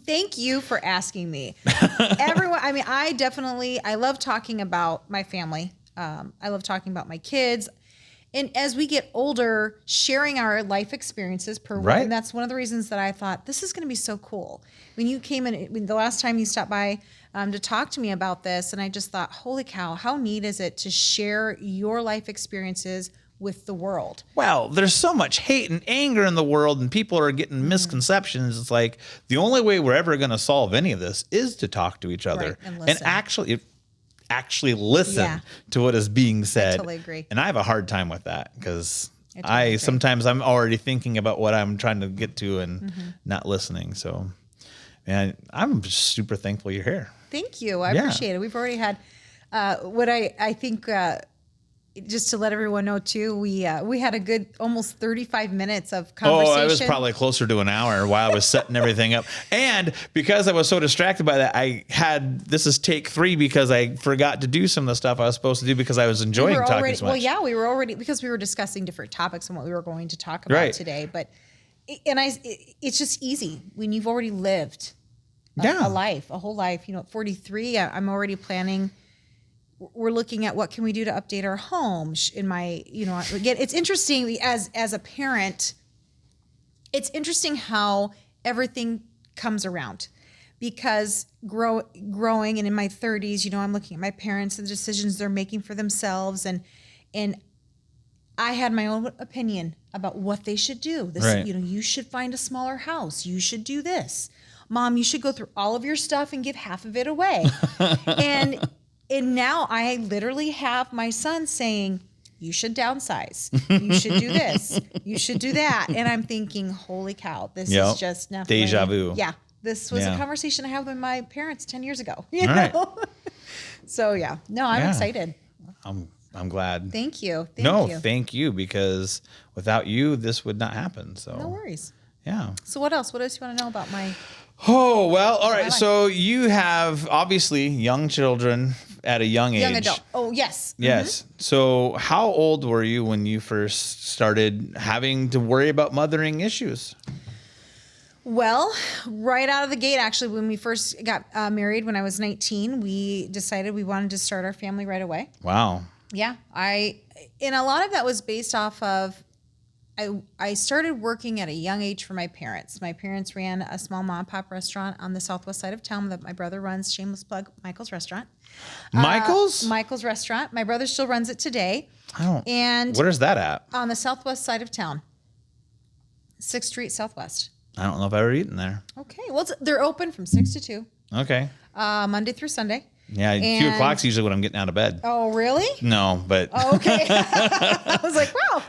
thank you for asking me. Everyone, I mean, I love talking about my family. I love talking about my kids. And as we get older, sharing our life experiences Right. and that's one of the reasons that I thought this is going to be so cool. When you came in, the last time you stopped by to talk to me about this, and I just thought, holy cow, how neat is it to share your life experiences with the world? Well, there's so much hate and anger in the world, and people are getting misconceptions. It's like the only way we're ever going to solve any of this is to talk to each other and listen. and actually listen to what is being said. I totally agree. And I have a hard time with that because sometimes I'm already thinking about what I'm trying to get to and not listening. So, man, I'm just super thankful you're here. Thank you. I appreciate it. We've already had what I think, just to let everyone know too, we had a good almost 35 minutes of conversation. Oh, I was probably closer to an hour while I was setting everything up. And because I was so distracted by that, this is take 3 because I forgot to do some of the stuff I was supposed to do because I was enjoying talking so much. Well, yeah, we were already, because we were discussing different topics and what we were going to talk about today. But, it's just easy when you've already lived a life, a whole life. At 43, I'm already planning. We're looking at what can we do to update our home. Again, it's interesting as a parent. It's interesting how everything comes around, because growing and in my 30s, I'm looking at my parents and the decisions they're making for themselves, and I had my own opinion about what they should do. You should find a smaller house. You should do this. Mom, you should go through all of your stuff and give half of it away. And now I literally have my son saying, you should downsize. You should do this. You should do that. And I'm thinking, holy cow, this is just nothing. Deja vu. Yeah. This was a conversation I had with my parents 10 years ago. Right. So, yeah. No, I'm excited. I'm glad. Thank you. Thank you, because without you, this would not happen. So no worries. Yeah. So what else? What else do you want to know about my... Oh, well, all right. So you have obviously young children at a young age. Young adult. Oh, yes. Yes. So how old were you when you first started having to worry about mothering issues? Well, right out of the gate, actually, when we first got married, when I was 19, we decided we wanted to start our family right away. Wow. Yeah. And a lot of that was based off of, I started working at a young age for my parents. My parents ran a small mom and pop restaurant on the southwest side of town that my brother runs. Shameless plug, Michael's Restaurant. Michael's Restaurant. My brother still runs it today. And where's that at? On the southwest side of town. 6th Street Southwest. I don't know if I've ever eaten there. Okay. Well, they're open from 6 to 2. Okay. Monday through Sunday. Yeah, 2 o'clock's usually when I'm getting out of bed. Oh, really? No, but Oh, okay. I was like, wow.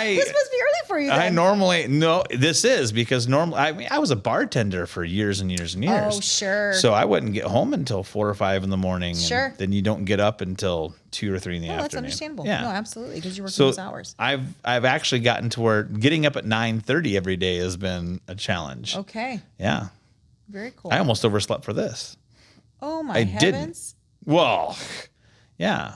This must be early for you then. I normally this is because normally I was a bartender for years and years and years. Oh, sure. So I wouldn't get home until 4 or 5 in the morning. Sure. And then you don't get up until 2 or 3 in the afternoon. That's understandable. Yeah. No, absolutely, because you're working So those hours. I've actually gotten to where getting up at 9:30 every day has been a challenge. Okay. Yeah. Very cool. I almost overslept for this. Oh my I heavens. didn't. Well, yeah.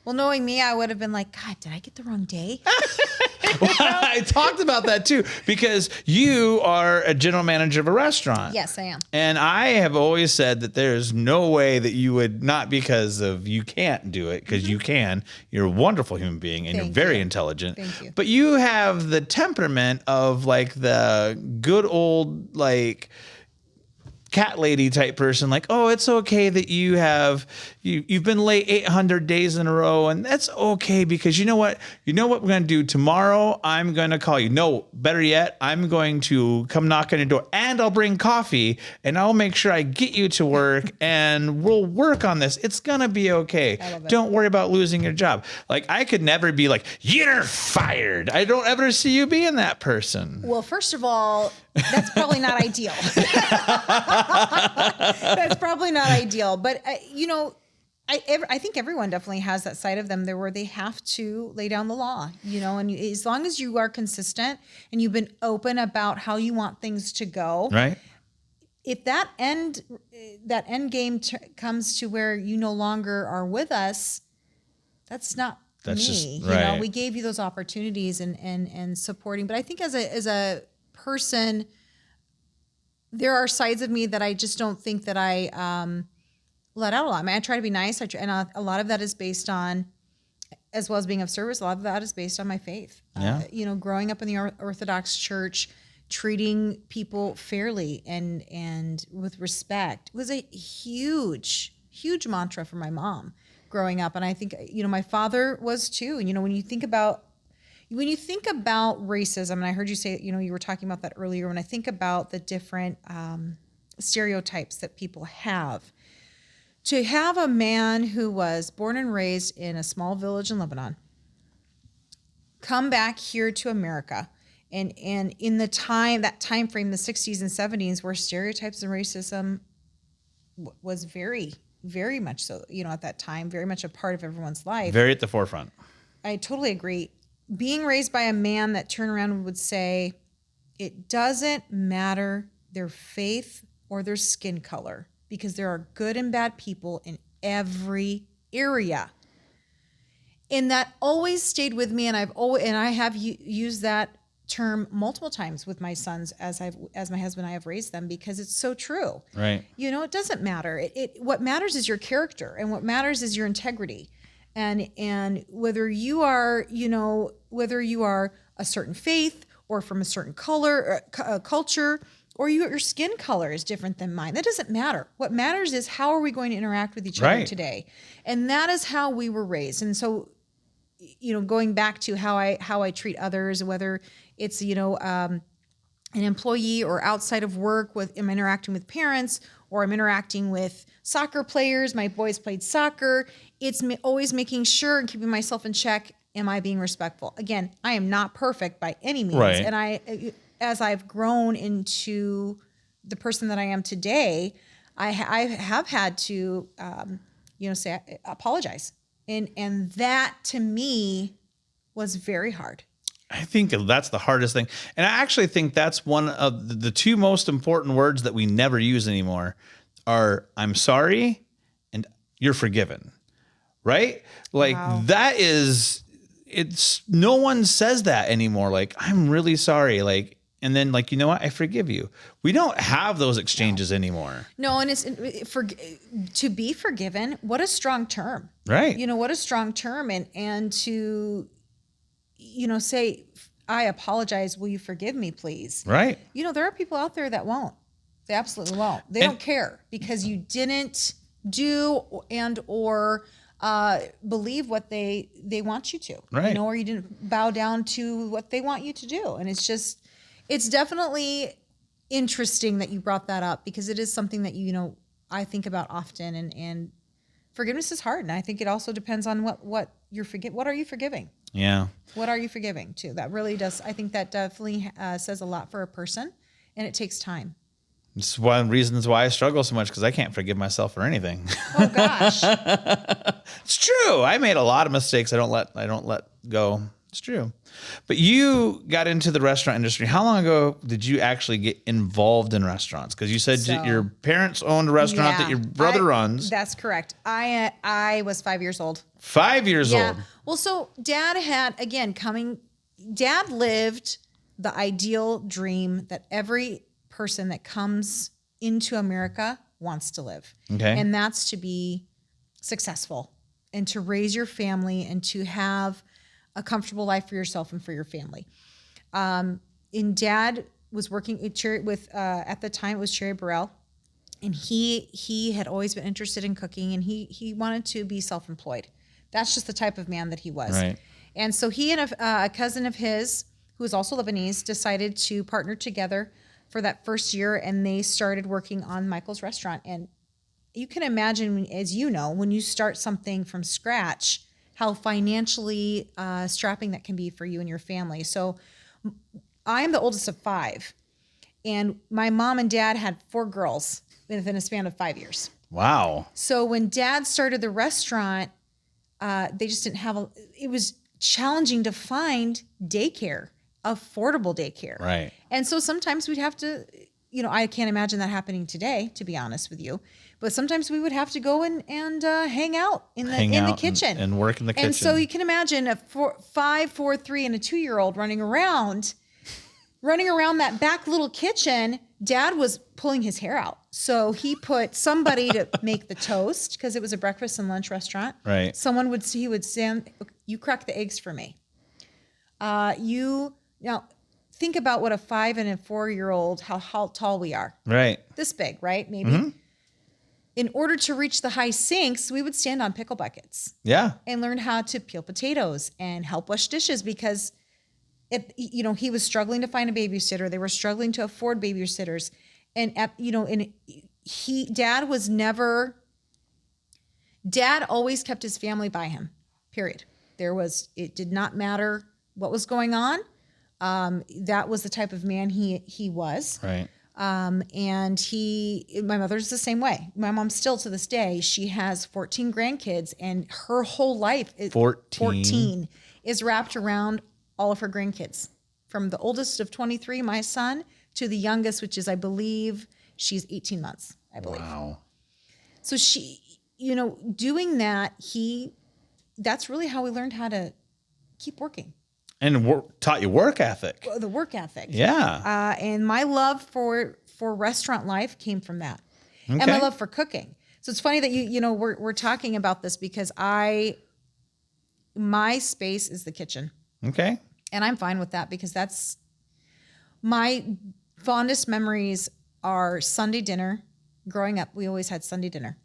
Well, knowing me, I would have been like, God, did I get the wrong day? I talked about that too, because you are a general manager of a restaurant. Yes, I am. And I have always said that there's no way that you would, not because of you can't do it, because you can. You're a wonderful human being and you're very intelligent. Thank you. But you have the temperament of like the good old, like, cat lady type person, like, oh, it's okay that you've been late 800 days in a row, and that's okay, because you know what we're going to do tomorrow? I'm going to call you. No, better yet, I'm going to come knock on your door, and I'll bring coffee, and I'll make sure I get you to work, and we'll work on this. It's going to be okay. I love it. Don't worry about losing your job. Like, I could never be like, you're fired. I don't ever see you being that person. Well, first of all, that's probably not ideal. That's probably not ideal. But, I think everyone definitely has that side of them there where they have to lay down the law, and as long as you are consistent and you've been open about how you want things to go. Right. If that end game comes to where you no longer are with us, that's not me. Just right. We gave you those opportunities and supporting. But I think as a person, there are sides of me that I just don't think that I let out a lot. I mean, I try to be nice, and a lot of that is based on, as well as being of service, a lot of that is based on my faith. Yeah. Growing up in the Orthodox Church, treating people fairly and with respect was a huge, huge mantra for my mom growing up. And I think, my father was too. And, when you think about racism, and I heard you say, you were talking about that earlier, when I think about the different stereotypes that people have, to have a man who was born and raised in a small village in Lebanon come back here to America, and in that time frame, the 60s and 70s, where stereotypes and racism was very, very much so, at that time, very much a part of everyone's life. Very at the forefront. I totally agree. Being raised by a man that turned around and would say, it doesn't matter their faith or their skin color, because there are good and bad people in every area. And that always stayed with me, and I have used that term multiple times with my sons as my husband and I have raised them, because it's so true. Right. It doesn't matter. What matters is your character, and what matters is your integrity. And whether you are a certain faith or from a certain color, culture, or your skin color is different than mine, that doesn't matter. What matters is how are we going to interact with each other today, and that is how we were raised. And so, going back to how I treat others, whether it's an employee or outside of work, I'm interacting with parents, or I'm interacting with soccer players. My boys played soccer. It's always making sure and keeping myself in check. Am I being respectful? Again, I am not perfect by any means. Right. And as I've grown into the person that I am today, I have had to, say, apologize. And that to me was very hard. I think that's the hardest thing. And I actually think that's one of the two most important words that we never use anymore are I'm sorry and you're forgiven. Right? Like that is, no one says that anymore. Like, I'm really sorry. Like, and then like, you know what? I forgive you. We don't have those exchanges anymore. No. And to be forgiven, what a strong term, right? What a strong term. And to, say, I apologize. Will you forgive me, please? Right. There are people out there that won't. They absolutely won't. They don't care because you didn't do or believe what they want you to, right? Or you didn't bow down to what they want you to do. And it's definitely interesting that you brought that up, because it is something that, I think about often, and forgiveness is hard. And I think it also depends on what you're what are you forgiving? Yeah. What are you forgiving too? That really does. I think that definitely says a lot for a person, and it takes time. It's one of the reasons why I struggle so much, because I can't forgive myself for anything. Oh gosh. It's true. I made a lot of mistakes. I don't let go. It's true. But you got into the restaurant industry. How long ago did you actually get involved in restaurants? Because you said your parents owned a restaurant that your brother runs. That's correct. I was 5 years old. 5 years old. Well, so Dad had, again, Dad lived the ideal dream that every person that comes into America wants to live. Okay. And that's to be successful and to raise your family and to have a comfortable life for yourself and for your family. And Dad was working at at the time it was Cherry Burrell, and he had always been interested in cooking, and he wanted to be self-employed. That's just the type of man that he was. Right. And so he and a cousin of his, who was also Lebanese, decided to partner together for that first year, and they started working on Michael's restaurant. And you can imagine, as you know, when you start something from scratch, how financially strapping that can be for you and your family. So I'm the oldest of 5, and my mom and dad had 4 girls within a span of 5 years. Wow. So when Dad started the restaurant, they just didn't have it was challenging to find daycare, affordable daycare. Right. And so sometimes we'd have to, I can't imagine that happening today, to be honest with you. But sometimes we would have to go and hang out in the kitchen and work in the kitchen. And so you can imagine a 5, 4, 3, and a 2-year-old running around that back little kitchen. Dad was pulling his hair out. So he put somebody to make the toast, because it was a breakfast and lunch restaurant. Right. He would stand, you crack the eggs for me. Now think about what a 5 and a 4-year-old, how tall we are. Right. This big, right? Maybe. Mm-hmm. In order to reach the high sinks, we would stand on pickle buckets. Yeah. And learn how to peel potatoes and help wash dishes, because he was struggling to find a babysitter. They were struggling to afford babysitters. Dad always kept his family by him, period. It did not matter what was going on. That was the type of man he was. Right. And my mother's the same way. My mom still, to this day, she has 14 grandkids, and her whole life 14 is wrapped around all of her grandkids, from the oldest of 23, my son, to the youngest, which is, I believe, she's 18 months, I believe. Wow. So she, doing that, that's really how we learned how to keep working. And taught you work ethic. The work ethic. Yeah. And my love for restaurant life came from that. Okay. And my love for cooking. So it's funny that we're talking about this, because my space is the kitchen. Okay. And I'm fine with that, because that's my fondest memories are Sunday dinner. Growing up, we always had Sunday dinner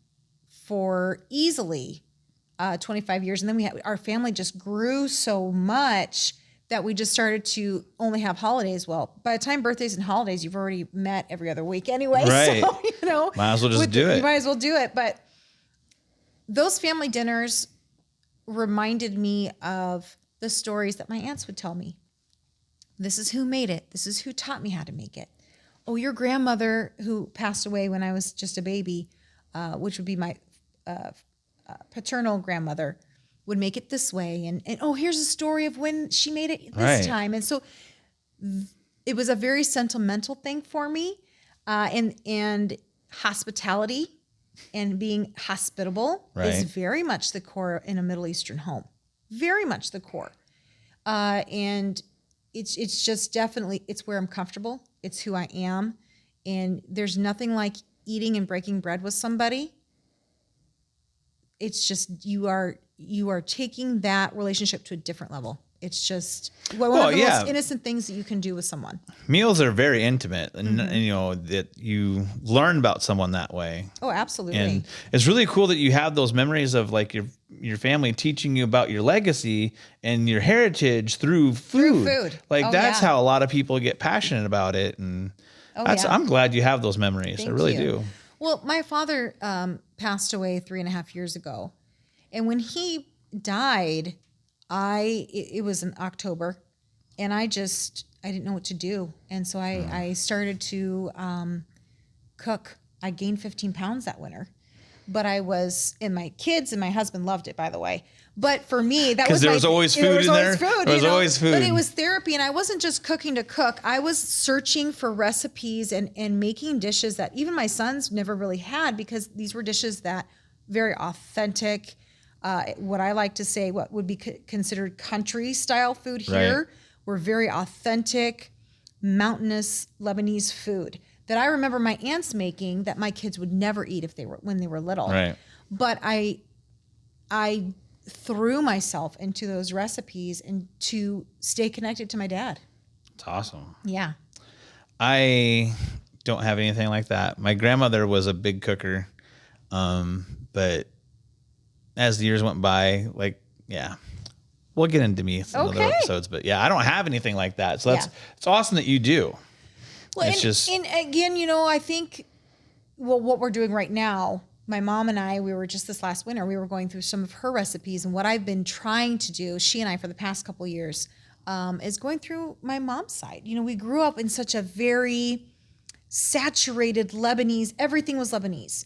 for easily 25 years. And then our family just grew so much that we just started to only have holidays. Well, by the time birthdays and holidays, you've already met every other week anyway. Right. So, might as well just do it. You might as well do it. But those family dinners reminded me of the stories that my aunts would tell me. This is who made it. This is who taught me how to make it. Oh, your grandmother, who passed away when I was just a baby, which would be my paternal grandmother, would make it this way. And oh, here's a story of when she made it this time. And so it was a very sentimental thing for me. And hospitality and being hospitable is very much the core in a Middle Eastern home. Very much the core. And it's just definitely, it's where I'm comfortable. It's who I am. And there's nothing like eating and breaking bread with somebody. It's just, you are taking that relationship to a different level. It's just one of the most innocent things that you can do with someone. Meals are very intimate, and that you learn about someone that way. Oh, absolutely. And it's really cool that you have those memories of like your family teaching you about your legacy and your heritage through food. Like that's how a lot of people get passionate about it, and I'm glad you have those memories. I really do. Well, my father passed away 3.5 years ago. And when he died, it was in October, and I didn't know what to do. And so I started to cook. I gained 15 pounds that winter. But and my kids and my husband loved it, by the way. But for me, that was there was always food in there. There was always food. But it was therapy, and I wasn't just cooking to cook. I was searching for recipes and making dishes that even my sons never really had, because these were dishes that very authentic. What I like to say, what would be considered country style food here, were very authentic, mountainous Lebanese food that I remember my aunts making that my kids would never eat when they were little. Right. But I threw myself into those recipes and to stay connected to my dad. It's awesome. Yeah. I don't have anything like that. My grandmother was a big cooker, but as the years went by, we'll get into me some other episodes. But yeah, I don't have anything like that. So it's awesome that you do. Well, and again, I think, what we're doing right now, my mom and I, we were just this last winter, we were going through some of her recipes, and what I've been trying to do, she and I, for the past couple of years, is going through my mom's side. We grew up in such a very saturated Lebanese, everything was Lebanese.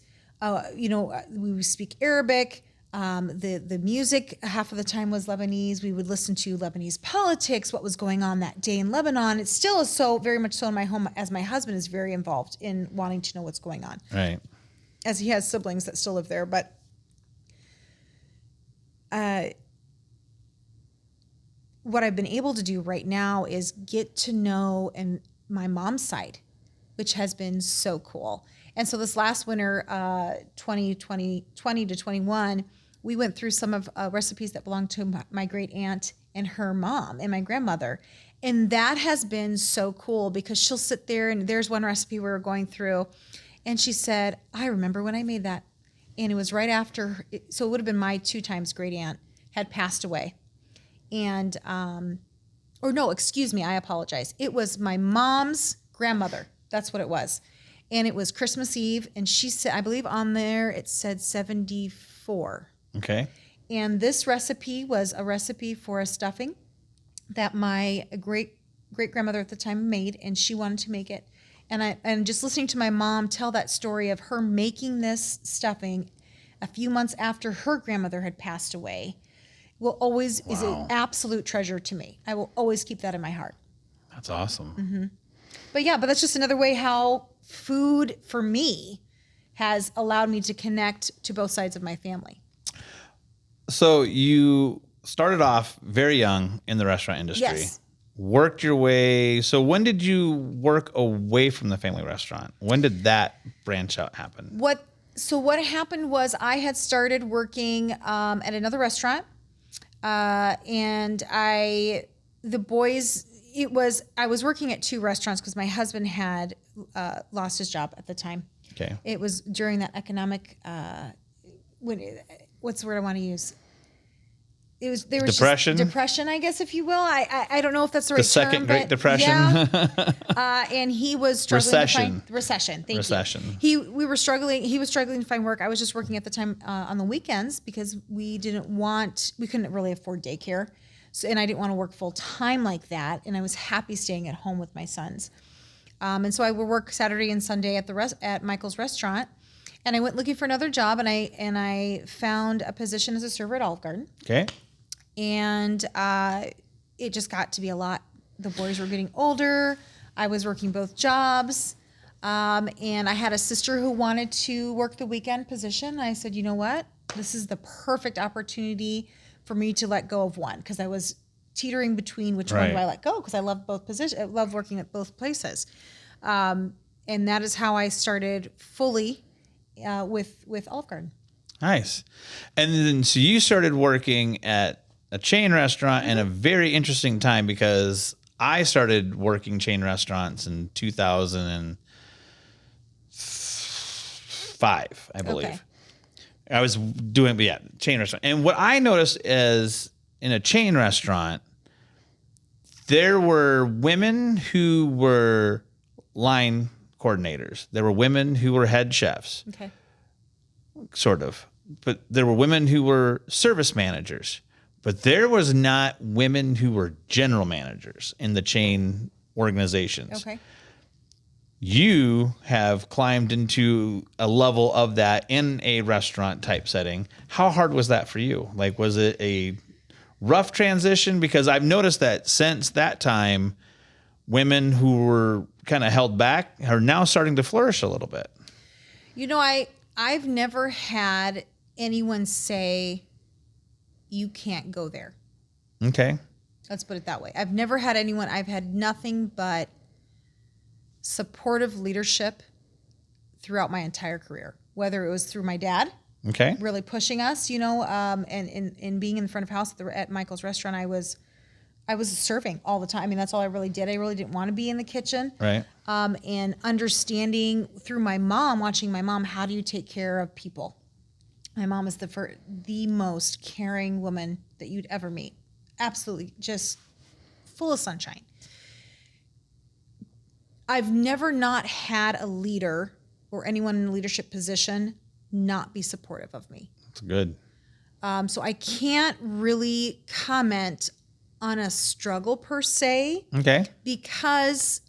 We would speak Arabic. The music half of the time was Lebanese. We would listen to Lebanese politics, what was going on that day in Lebanon. It still is so very much so in my home, as my husband is very involved in wanting to know what's going on. Right. As he has siblings that still live there. But what I've been able to do right now is get to know my mom's side, which has been so cool. And so this last winter, 2020 to 21, we went through some of recipes that belonged to my great aunt and her mom and my grandmother. And that has been so cool, because she'll sit there, and there's one recipe we were going through, and she said, I remember when I made that. And it was right after, so it would have been my 2 times great aunt had passed away. And, or no, excuse me, I apologize. It was my mom's grandmother. That's what it was. And it was Christmas Eve, and she said, I believe on there it said 74. Okay. And this recipe was a recipe for a stuffing that my great grandmother at the time made, and she wanted to make it. And just listening to my mom tell that story of her making this stuffing a few months after her grandmother had passed away will always is an absolute treasure to me. I will always keep that in my heart. That's awesome. Mm-hmm. But that's just another way how food for me has allowed me to connect to both sides of my family. So you started off very young in the restaurant industry. Yes. Worked your way. So when did you work away from the family restaurant? When did that branch out happen? What happened was I had started working at another restaurant, and I was working at 2 restaurants because my husband had lost his job at the time. Okay. It was during that economic, what's the word I want to use? There was depression, I guess, if you will. I don't know if that's the right term. The second Great Depression. Yeah. And he was struggling to find recession. Thank you. He was struggling to find work. I was just working at the time on the weekends because we couldn't really afford daycare. So, and I didn't want to work full time like that. And I was happy staying at home with my sons. And so I would work Saturday and Sunday at Michael's restaurant. And I went looking for another job, and I found a position as a server at Olive Garden. Okay. And it just got to be a lot. The boys were getting older. I was working both jobs. And I had a sister who wanted to work the weekend position. I said, you know what? This is the perfect opportunity for me to let go of one, because I was teetering between which one do I let go, because I love both positions. I love working at both places. And that is how I started fully with Olive Garden. Nice. And then so you started working at a chain restaurant in a very interesting time, because I started working chain restaurants in 2005, I believe. Okay. I was doing, chain restaurant. And what I noticed is in a chain restaurant, there were women who were line coordinators. There were women who were head chefs, Okay. sort of. But there were women who were service managers. But there was not women who were general managers in the chain organizations. Okay. You have climbed into a level of that in a restaurant type setting. How hard was that for you? Like, was it a rough transition? Because I've noticed that since that time, women who were kind of held back are now starting to flourish a little bit. I've never had anyone say you can't go there. Okay. Let's put it that way. I've never had anyone. I've had nothing but supportive leadership throughout my entire career, whether it was through my dad, Okay. really pushing us, and being in the front of house at Michael's restaurant. I was serving all the time. I mean, that's all I really did. I really didn't want to be in the kitchen. Right. And understanding through my mom, watching my mom, how do you take care of people? My mom is the most caring woman that you'd ever meet. Absolutely, just full of sunshine. I've never not had a leader or anyone in a leadership position not be supportive of me. That's good. So I can't really comment on a struggle per se. Okay. Because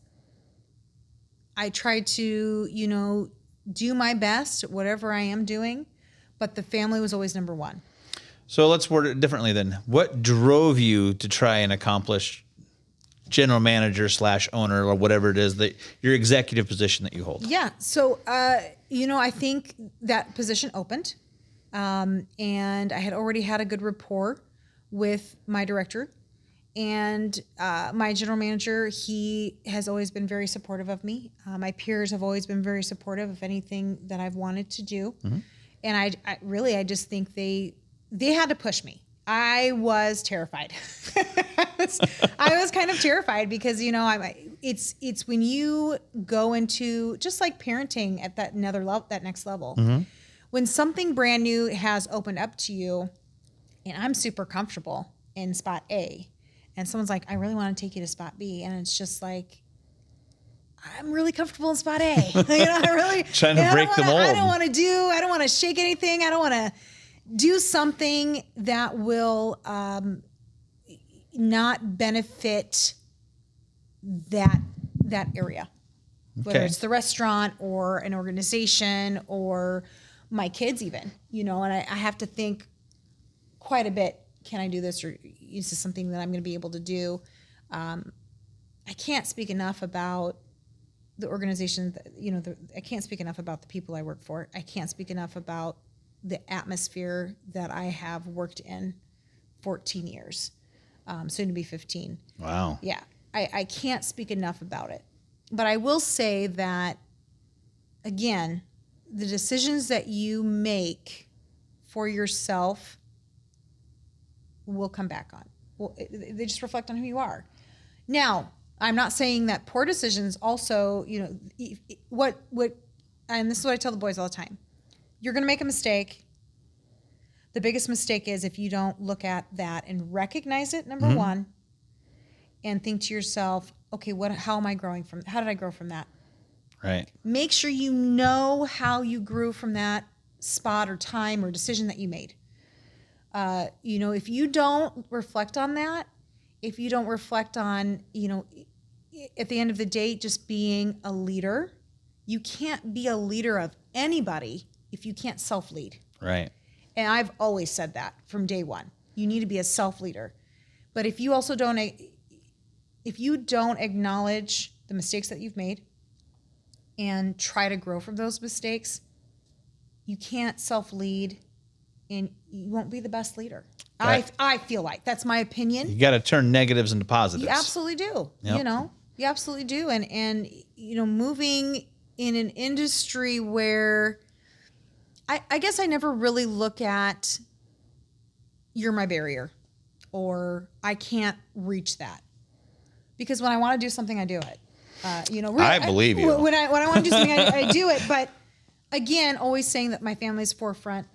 I try to, do my best at whatever I am doing, but the family was always number one. So let's word it differently then. What drove you to try and accomplish general manager / owner or whatever it is that your executive position that you hold? Yeah. So, I think that position opened, and I had already had a good rapport with my director. And my general manager, he has always been very supportive of me. My peers have always been very supportive of anything that I've wanted to do. Mm-hmm. And I just think they had to push me. I was terrified. I was kind of terrified because, it's when you go into just like parenting at that next level, mm-hmm. when something brand new has opened up to you, and I'm super comfortable in spot A, and someone's like, I really want to take you to spot B. And it's just like, I'm really comfortable in spot A. I really trying to break the mold. I don't want to shake anything. I don't want to do something that will not benefit that area. Whether it's the restaurant or an organization or my kids even, and I have to think quite a bit. Can I do this, or is this something that I'm going to be able to do? I can't speak enough about the organization. I can't speak enough about the people I work for. I can't speak enough about the atmosphere that I have worked in 14 years, soon to be 15. Wow. Yeah, I can't speak enough about it. But I will say that, again, the decisions that you make for yourself will come back on. Well, they just reflect on who you are. Now, I'm not saying that poor decisions also, and this is what I tell the boys all the time. You're going to make a mistake. The biggest mistake is if you don't look at that and recognize it, number mm-hmm. one, and think to yourself, okay, how did I grow from that? Right. Make sure you know how you grew from that spot or time or decision that you made. If you don't reflect on that, if you don't reflect on, at the end of the day, just being a leader, you can't be a leader of anybody if you can't self-lead. Right. And I've always said that from day one. You need to be a self-leader. But if you also don't acknowledge the mistakes that you've made and try to grow from those mistakes, you can't self-lead and you won't be the best leader. I feel like that's my opinion. You got to turn negatives into positives. You absolutely do. Yep. You absolutely do. And moving in an industry where I guess I never really look at you're my barrier or I can't reach that, because when I want to do something, I do it. I believe you. When I want to do something, I do it. But again, always saying that my family's forefront.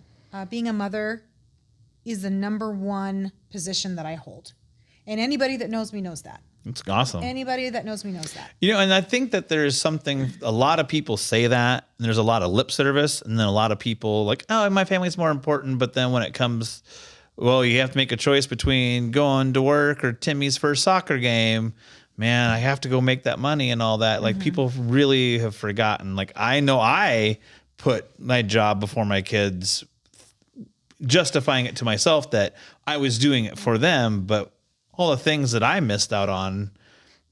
Being a mother is the number one position that I hold. And anybody that knows me knows that. It's awesome. Anybody that knows me knows that. And I think that there's something, a lot of people say that, and there's a lot of lip service, and then a lot of people like, oh, my family's more important. But then when it comes, well, you have to make a choice between going to work or Timmy's first soccer game. Man, I have to go make that money and all that. Like people really have forgotten. Like I know I put my job before my kids, justifying it to myself that I was doing it for them, but all the things that I missed out on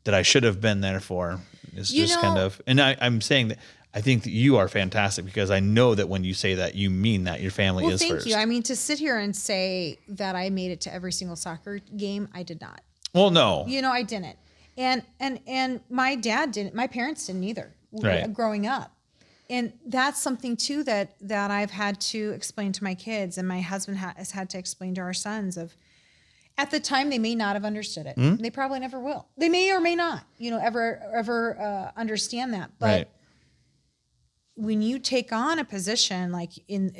that I should have been there for is just kind of, and I'm saying that I think that you are fantastic because I know that when you say that, you mean that your family is thank first. you. I mean, to sit here and say that I made it to every single soccer game, I did not. Well, no. I didn't. And my dad didn't, my parents didn't either growing up. And that's something too that I've had to explain to my kids, and my husband has had to explain to our sons of, at the time, they may not have understood it. They probably never will. They may or may not, ever understand that. But when you take on a position like in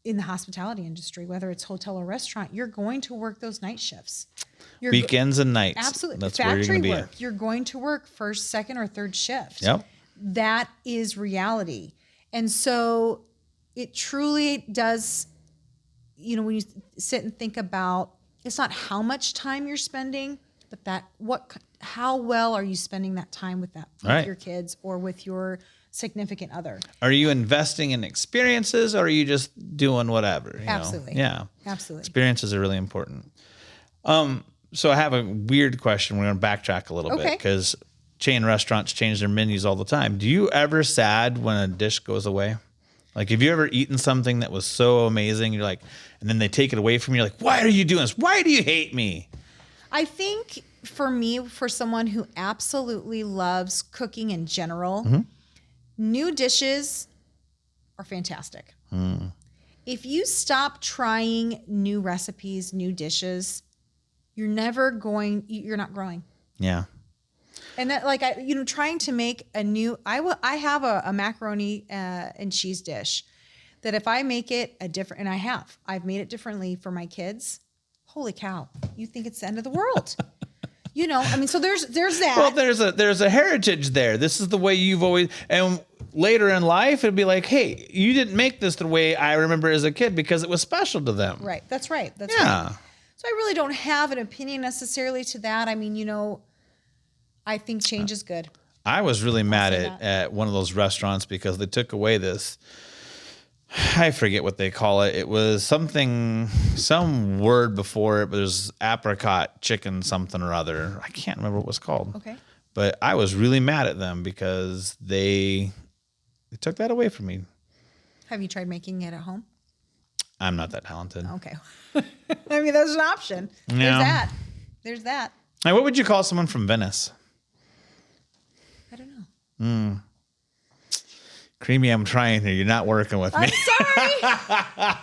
the hospitality industry, whether it's hotel or restaurant, you're going to work those night shifts. Weekends and nights. Absolutely. That's Factory where you're going to work. You're going to work first, second, or third shift. Yep. That is reality. And so it truly does, when you sit and think about, it's not how much time you're spending, but how well are you spending that time with your kids or with your significant other? Are you investing in experiences, or are you just doing whatever? Absolutely. Yeah. Absolutely. Experiences are really important. So I have a weird question. We're going to backtrack a little bit because chain restaurants change their menus all the time. Do you ever sad when a dish goes away? Like, have you ever eaten something that was so amazing, you're like, and then they take it away from you, like, why are you doing this? Why do you hate me? I think for me, for someone who absolutely loves cooking in general, new dishes are fantastic. If you stop trying new recipes, new dishes, you're not growing. Yeah. And that, trying to make a new, I have a macaroni and cheese dish that if I make it and I've made it differently for my kids. Holy cow. You think it's the end of the world. So there's that. Well, there's a heritage there. This is the way you've always, and later in life, it'd be like, hey, you didn't make this the way I remember as a kid because it was special to them. Right. That's right. That's right. So I really don't have an opinion necessarily to that. I mean, I think change is good. I was really mad at one of those restaurants because they took away this, I forget what they call it. It was some word before it, but there's apricot chicken something or other. I can't remember what it was called. Okay. But I was really mad at them because they took that away from me. Have you tried making it at home? I'm not that talented. Okay. I mean, there's an option. Yeah. There's that. Hey, what would you call someone from Venice? I don't know. Kareme, I'm trying here. You're not working with me. I'm sorry.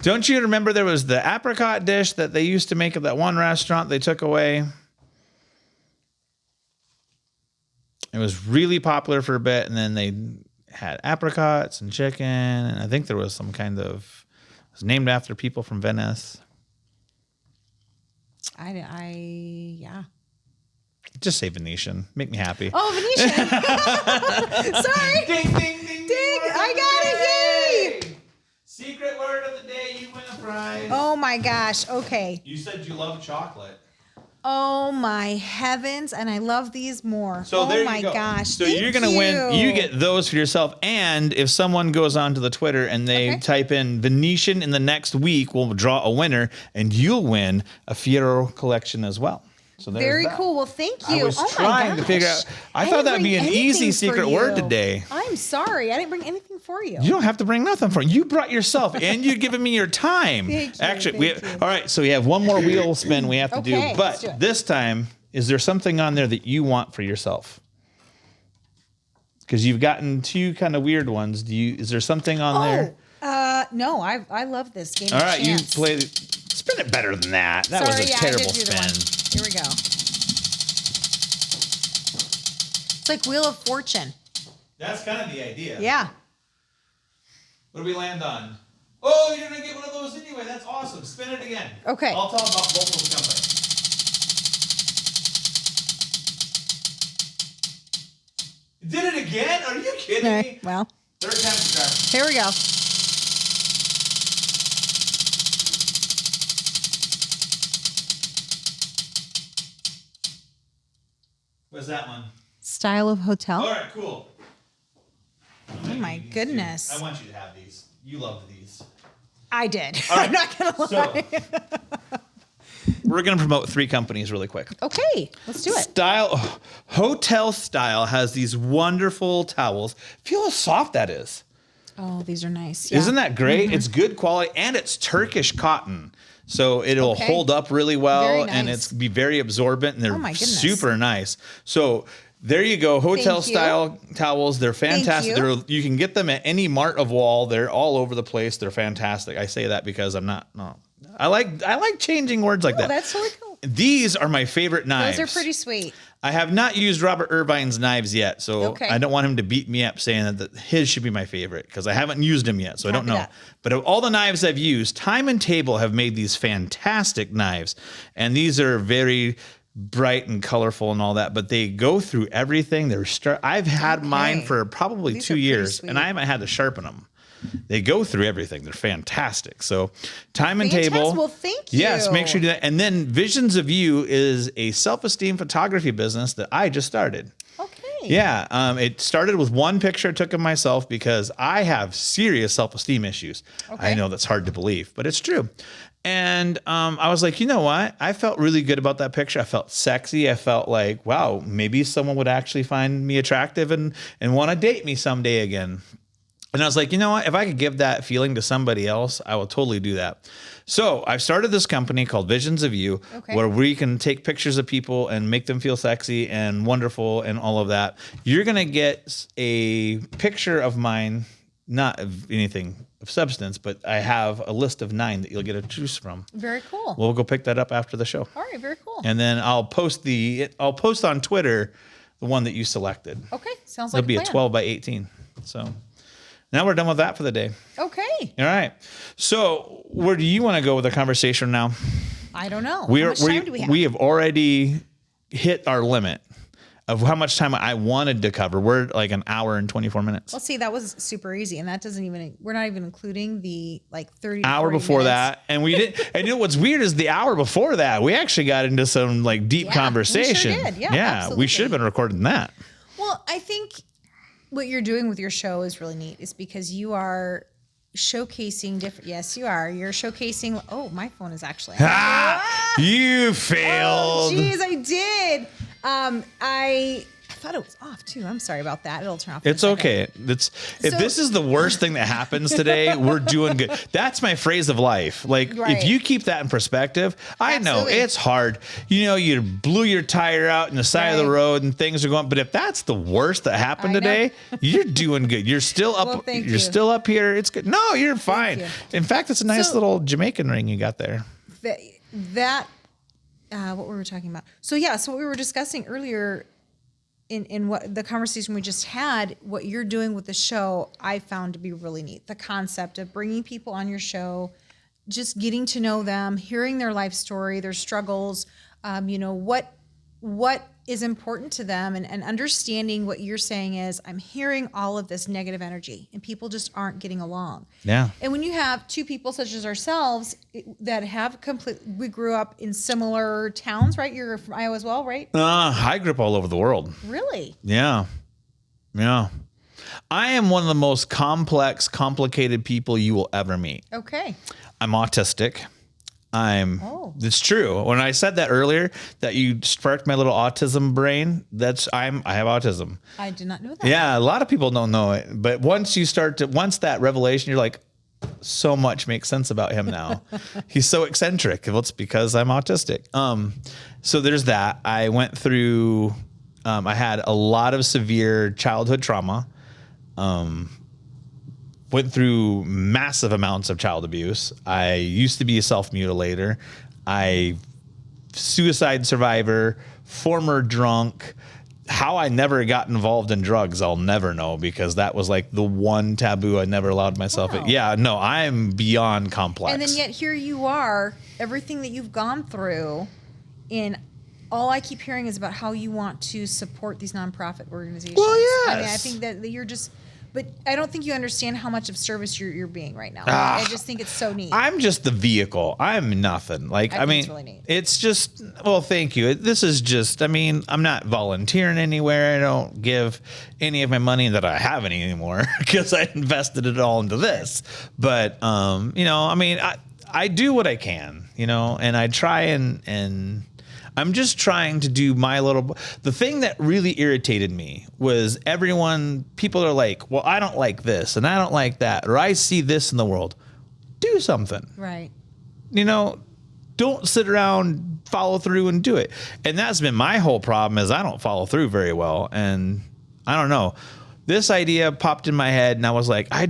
Don't you remember there was the apricot dish that they used to make at that one restaurant they took away? It was really popular for a bit, and then they had apricots and chicken, and I think there was some kind of, it was named after people from Venice. Yeah. Just say Venetian. Make me happy. Oh, Venetian. Sorry. Ding, ding, ding, ding. I got it. Yay. Secret word of the day. You win a prize. Oh, my gosh. Okay. You said you love chocolate. Oh, my heavens. And I love these more. So there you go. Gosh. So you're going to win. You get those for yourself. And if someone goes on to the Twitter and they type in Venetian in the next week, we'll draw a winner and you'll win a Fiero collection as well. So very cool. Well, thank you. I was trying to figure out. I thought that'd be an easy secret word today. I'm sorry. I didn't bring anything for you. You don't have to bring nothing for you. You brought yourself and you've given me your time. Thank you. Actually, all right. So we have one more wheel spin we have to do. But this time, is there something on there that you want for yourself? Because you've gotten two kind of weird ones. Is there something on there? No. I love this game. All right, you play. Spin it better than that. That was a terrible spin. Here we go. It's like Wheel of Fortune. That's kind of the idea. Yeah. What do we land on? Oh, you're going to get one of those anyway. That's awesome. Spin it again. Okay. I'll talk about both of the companies. again? Are you kidding me? Well, Third time's a charm. here we go. What's that one? Style of hotel. All right, cool. Oh my goodness. I want you to have these. You love these. I did. All right. I'm not going to lie. So, we're going to promote 3 companies really quick. Okay, let's do it. Style Hotel Style has these wonderful towels. Feel how soft that is. Oh, these are nice. Yeah. Isn't that great? It's good quality and it's Turkish cotton. So it'll hold up really well Very nice. and it's be very absorbent and they're Oh my goodness. super nice. So there you go, hotel Thank you. style towels. They're fantastic. you. You can get them at any mart of wall. They're all over the place. They're fantastic. I say that because I'm not. No, I like changing words like Oh, that. that's really cool. These are my favorite knives. Those are pretty sweet. I have not used Robert Irvine's knives yet, so Okay. I don't want him to beat me up saying that his should be my favorite because I haven't used him yet, so I don't Copy know. that. But of all the knives I've used, Time and Table have made these fantastic knives, and these are very bright and colorful and all that. But they go through everything. I've had mine for probably These 2 are pretty years, sweet. and I haven't had to sharpen them. They go through everything. They're fantastic. So Time and Fantastic. Table. Well, thank you. Yes, make sure you do that. And then Visions of You is a self-esteem photography business that I just started. Okay. Yeah, it started with one picture I took of myself because I have serious self-esteem issues. Okay. I know that's hard to believe, but it's true. And I was like, you know what? I felt really good about that picture. I felt sexy. I felt like, wow, maybe someone would actually find me attractive and want to date me someday again. And I was like, you know what? If I could give that feeling to somebody else, I will totally do that. So I've started this company called Visions of You, where we can take pictures of people and make them feel sexy and wonderful and all of that. You're going to get a picture of mine, not of anything of substance, but I have a list of 9 that you'll get to choose from. Very cool. We'll go pick that up after the show. All right, very cool. And then I'll post on Twitter the one that you selected. Okay, sounds like It'll be a 12 by 18. So now we're done with that for the day. Okay. All right. So where do you want to go with the conversation now? I don't know. We How are much time do we have? we have already hit our limit of how much time I wanted to cover. We're like an hour and 24 minutes. Well, see, that was super easy, and that doesn't even. We're not even including the like 30 to Hour 40 before minutes. that, and we did. And you know what's weird is the hour before that, we actually got into some like deep Yeah, we sure conversation. did. Yeah, we absolutely. should have been recording that. Well, I think what you're doing with your show is really neat. Is because you are showcasing different. Yes, you are. You're showcasing. Oh, my phone is actually. You Oh, failed. jeez, I did. I thought it was off too. I'm sorry about that. It'll turn off. in a It's second. okay. If this is the worst thing that happens today, we're doing good. That's my phrase of life. Like Right. if you keep that in perspective, I know Absolutely. it's hard. You know, you blew your tire out in the side of the Right. road and things are going. But if that's the worst that happened I know. you're doing good. You're still up. Well, thank you're you. still up here. It's good. No, you're fine. you. In fact, it's a nice So- little Jamaican ring you got there. What we were talking about. So what we were discussing earlier in what the conversation we just had, what you're doing with the show, I found to be really neat. The concept of bringing people on your show, just getting to know them, hearing their life story, their struggles, what is important to them, and understanding what you're saying is, I'm hearing all of this negative energy and people just aren't getting along. Yeah. And when you have two people such as ourselves that have we grew up in similar towns, right? You're from Iowa as well, right? I grew up all over the world. Really? Yeah. Yeah. I am one of the most complex, complicated people you will ever meet. Okay. I'm autistic. Oh. It's true. When I said that earlier, that you sparked my little autism brain, I have autism. I did not know that. Yeah. A lot of people don't know it, but once that revelation, you're like, so much makes sense about him now. He's so eccentric. Well, it's because I'm autistic. So there's that. I went through, I had a lot of severe childhood trauma. Went through massive amounts of child abuse. I used to be a self-mutilator. Suicide survivor, former drunk. How I never got involved in drugs, I'll never know, because that was like the one taboo I never allowed myself. Wow. Yeah, no, I'm beyond complex. And then yet here you are, everything that you've gone through in all I keep hearing is about how you want to support these nonprofit organizations. Well, I mean, I yes. think that you're just, but I don't think you understand how much of service you're being right now. Ah, I just think it's so neat. I'm just the vehicle. I'm nothing. Like, I I think mean, it's really neat. it's just, well, thank you. This is just, I mean, I'm not volunteering anywhere. I don't give any of my money that I have any anymore because I invested it all into this. But, you know, I mean, I do what I can, you know, and I try and I'm just trying to do my little. The thing that really irritated me was people are like, well, I don't like this and I don't like that, or I see this in the world. Do something. Right. You know, don't sit around, follow through and do it. And that's been my whole problem is I don't follow through very well. And I don't know. This idea popped in my head and I was like, I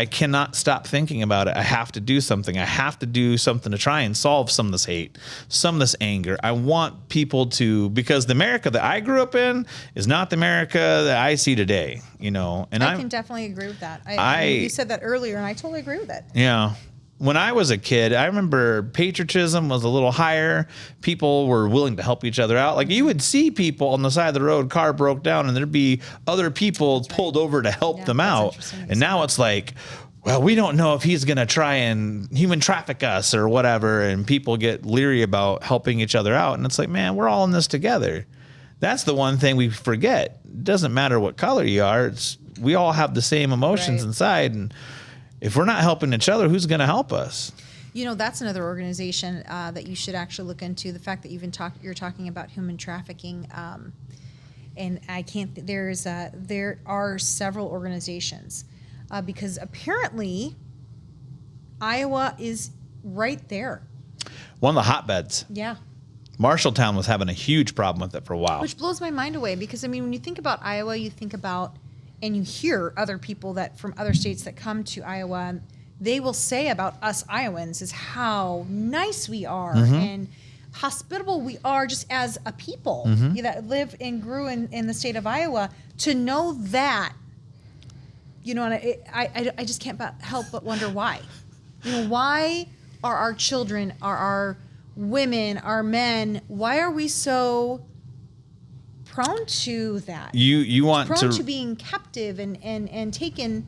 cannot stop thinking about it. I have to do something. I have to do something to try and solve some of this hate, some of this anger. I want people to, because the America that I grew up in is not the America that I see today, you know. And I can definitely agree with that. You said that earlier and I totally agree with it. Yeah. When I was a kid, I remember patriotism was a little higher. People were willing to help each other out. Like you would see people on the side of the road, car broke down, and there'd be other people pulled over to help them out. And now it's like, well, we don't know if he's going to try and human traffic us or whatever. And people get leery about helping each other out. And it's like, man, we're all in this together. That's the one thing we forget. It doesn't matter what color you are. We all have the same emotions inside. And if we're not helping each other, who's going to help us? You know, that's another organization that you should actually look into. The fact that you're talking about human trafficking, and I can't. There are several organizations because apparently Iowa is right there. One of the hotbeds. Yeah. Marshalltown was having a huge problem with it for a while. Which blows my mind away because I mean, when you think about Iowa, you think about. And you hear other people that from other states that come to Iowa, and they will say about us Iowans is how nice we are and hospitable we are just as a people that live and grew in the state of Iowa. To know that, you know, and I just can't help but wonder why. You know, why are our children, are our women, our men, why are we so prone to that? You want prone to being captive and taken.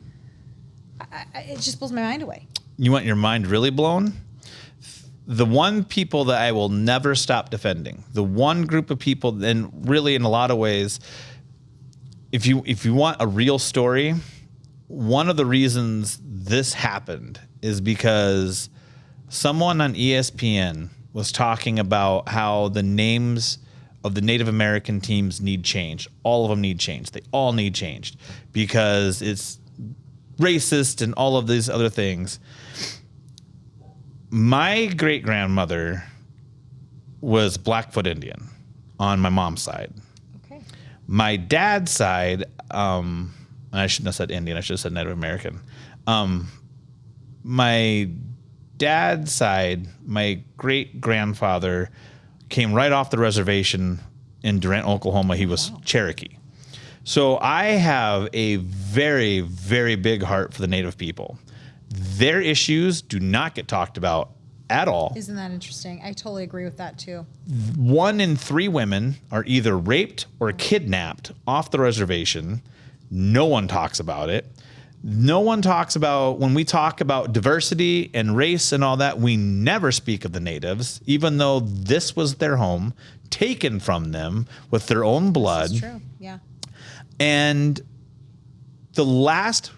It just blows my mind away. You want your mind really blown? The one people that I will never stop defending, the one group of people, and really in a lot of ways, if you want a real story, one of the reasons this happened is because someone on ESPN was talking about how the names of the Native American teams need change. All of them need change. They all need changed because it's racist and all of these other things. My great-grandmother was Blackfoot Indian on my mom's side. Okay. My dad's side, and I shouldn't have said Indian, I should have said Native American. My dad's side, my great-grandfather came right off the reservation in Durant, Oklahoma. He was Cherokee. So I have a very, very big heart for the Native people. Their issues do not get talked about at all. Isn't that interesting? I totally agree with that too. 1 in 3 women are either raped or kidnapped off the reservation. No one talks about it. No one talks about, when we talk about diversity and race and all that, we never speak of the natives, even though this was their home, taken from them with their own blood. That's true, yeah. And the last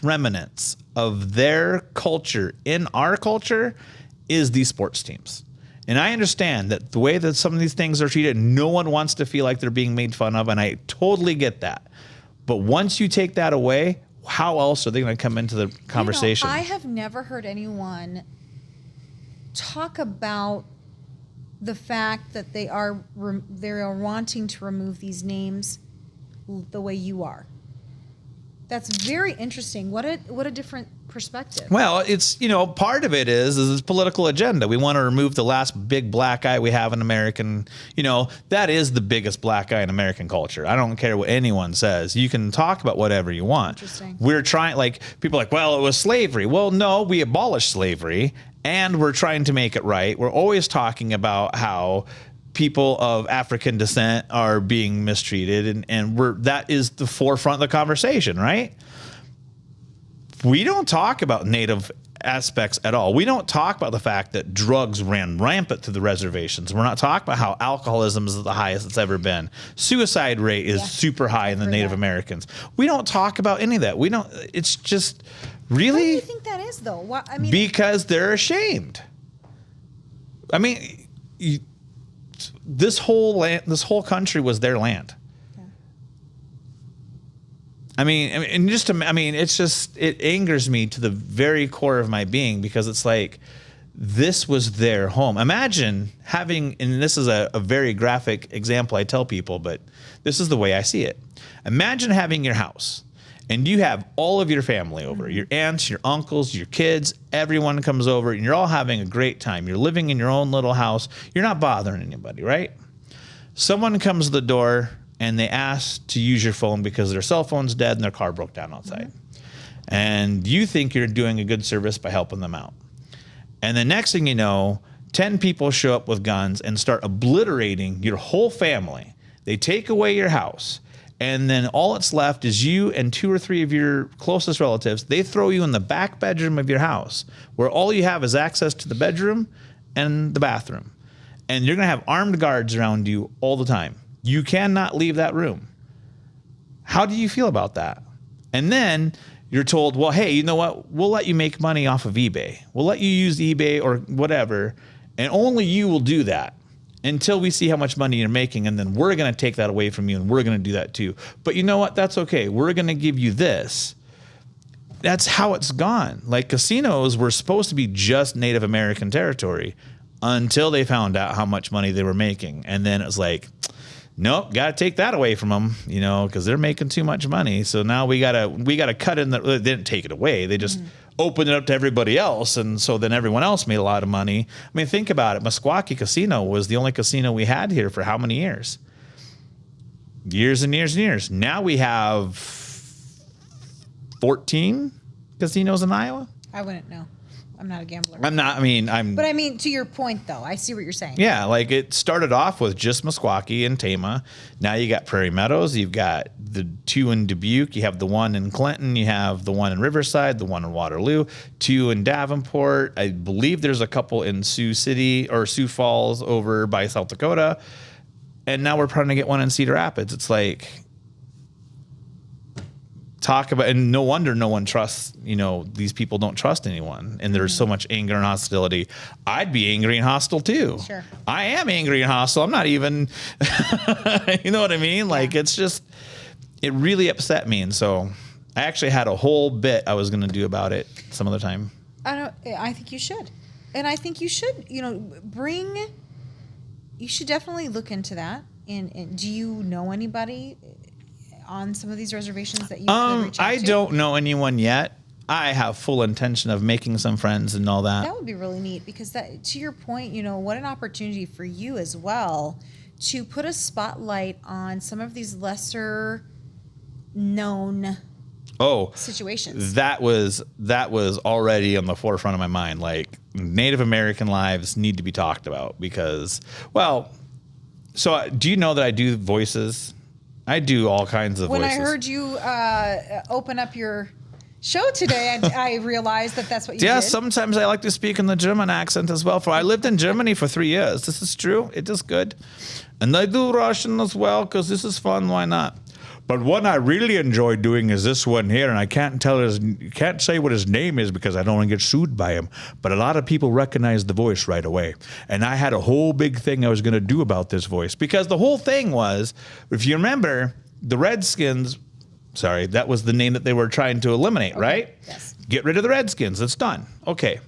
remnants of their culture in our culture is these sports teams. And I understand that the way that some of these things are treated, no one wants to feel like they're being made fun of, and I totally get that. But once you take that away, how else are they going to come into the conversation? You know, I have never heard anyone talk about the fact that they are wanting to remove these names the way you are. That's very interesting. What a different perspective. Well, it's, you know, part of it is this political agenda. We want to remove the last big black eye we have in American, you know, that is the biggest black eye in American culture. I don't care what anyone says. You can talk about whatever you want. Interesting. We're trying, like, people are like, well, it was slavery. Well, no, we abolished slavery and we're trying to make it right. We're always talking about how people of African descent are being mistreated, and that is the forefront of the conversation, right? We don't talk about Native aspects at all. We don't talk about the fact that drugs ran rampant through the reservations. We're not talking about how alcoholism is the highest it's ever been. Suicide rate is super high in the Native Americans. We don't talk about any of that. We don't. It's just really. Why do you think that is, though? Because they're ashamed. I mean, this whole country was their land. I mean, it angers me to the very core of my being, because it's like, this was their home. Imagine having, and this is a very graphic example I tell people, but this is the way I see it. Imagine having your house, and you have all of your family over, your aunts, your uncles, your kids, everyone comes over, and you're all having a great time. You're living in your own little house. You're not bothering anybody, right? Someone comes to the door, and they ask to use your phone because their cell phone's dead and their car broke down outside. And you think you're doing a good service by helping them out. And the next thing you know, 10 people show up with guns and start obliterating your whole family. They take away your house. And then all that's left is you and 2 or 3 of your closest relatives. They throw you in the back bedroom of your house, where all you have is access to the bedroom and the bathroom. And you're going to have armed guards around you all the time. You cannot leave that room. How do you feel about that? And then you're told, well, hey, you know what? We'll let you make money off of eBay. We'll let you use eBay or whatever, and only you will do that until we see how much money you're making, and then we're going to take that away from you, and we're going to do that too. But you know what? That's okay. We're going to give you this. That's how it's gone. Like, casinos were supposed to be just Native American territory until they found out how much money they were making. And then it was like, nope, got to take that away from them, because they're making too much money. So now we gotta cut in. They didn't take it away. They just opened it up to everybody else, and so then everyone else made a lot of money. I mean, think about it. Meskwaki Casino was the only casino we had here for how many years? Years and years and years. Now we have 14 casinos in Iowa. I wouldn't know. I'm not a gambler. I'm not. But I mean, to your point, though, I see what you're saying. Yeah, like, it started off with just Meskwaki and Tama. Now you got Prairie Meadows. You've got the 2 in Dubuque. You have the 1 in Clinton. You have the 1 in Riverside, the 1 in Waterloo, 2 in Davenport. I believe there's a couple in Sioux City or Sioux Falls over by South Dakota. And now we're trying to get 1 in Cedar Rapids. It's like, talk about, and no wonder no one trusts, these people don't trust anyone, and there's so much anger and hostility. I'd be angry and hostile too. Sure. I am angry and hostile. I'm not even, you know what I mean? Like, it's just, it really upset me. And so I actually had a whole bit I was going to do about it some other time. I think you should. And I think you should, you should definitely look into that. And do you know anybody on some of these reservations that you could reach out I to? don't know anyone yet. I have full intention of making some friends and all that. That would be really neat, because that, to your point, what an opportunity for you as well to put a spotlight on some of these lesser known situations. That was already on the forefront of my mind. Like, Native American lives need to be talked about because, so do you know that I do voices? I do all kinds of voices. When I heard you open up your show today, I realized that's what you did. Yeah, sometimes I like to speak in the German accent as well. I lived in Germany for 3 years. This is true. It is good. And I do Russian as well because this is fun. Why not? But one I really enjoy doing is this one here, and I can't say what his name is because I don't want to get sued by him. But a lot of people recognize the voice right away, and I had a whole big thing I was going to do about this voice because the whole thing was, if you remember, the Redskins. Sorry, that was the name that they were trying to eliminate, right? Yes. Get rid of the Redskins. It's done. Okay,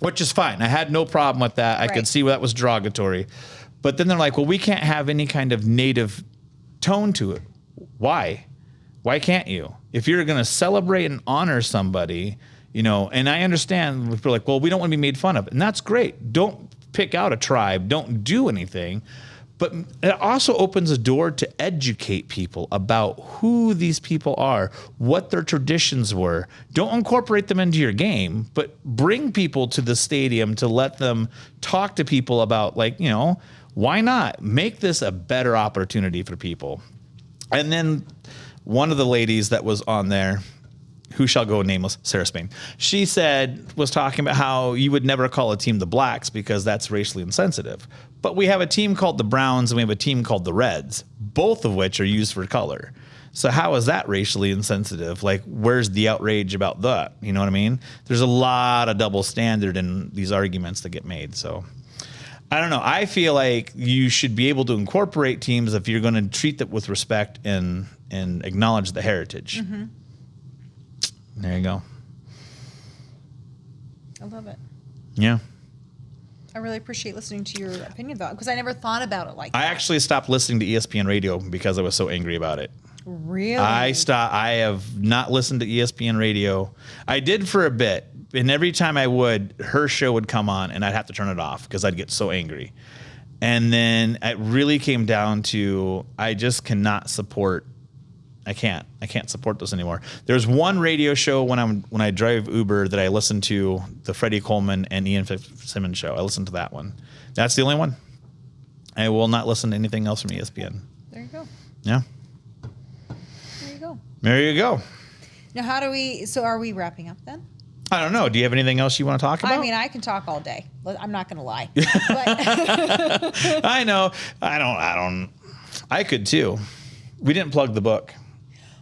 which is fine. I had no problem with that. I could see where that was derogatory, but then they're like, well, we can't have any kind of native tone to it. Why? Why can't you? If you're going to celebrate and honor somebody, and I understand we're like, well, we don't want to be made fun of. And that's great. Don't pick out a tribe. Don't do anything. But it also opens a door to educate people about who these people are, what their traditions were. Don't incorporate them into your game, but bring people to the stadium to let them talk to people about, like, you know, why not make this a better opportunity for people? And then one of the ladies that was on there, who shall go nameless, Sarah Spain, she was talking about how you would never call a team the Blacks because that's racially insensitive. But we have a team called the Browns and we have a team called the Reds, both of which are used for color. So how is that racially insensitive? Like, where's the outrage about that? You know what I mean? There's a lot of double standard in these arguments that get made. So I don't know. I feel like you should be able to incorporate teams if you're going to treat them with respect and acknowledge the heritage. Mm-hmm. There you go. I love it. Yeah. I really appreciate listening to your opinion, though, because I never thought about it like that. I actually stopped listening to ESPN radio because I was so angry about it. Really? I have not listened to ESPN radio. I did for a bit, and every time I would, her show would come on, and I'd have to turn it off because I'd get so angry. And then it really came down to I just cannot support. I can't support this anymore. There's one radio show when I drive Uber that I listen to, the Freddie Coleman and Ian Fitzsimmons show. I listen to that one. That's the only one. I will not listen to anything else from ESPN. There you go. Yeah. There you go. There you go. Now, are we wrapping up then? I don't know. Do you have anything else you want to talk about? I mean, I can talk all day. I'm not going to lie. But I know. I could too. We didn't plug the book.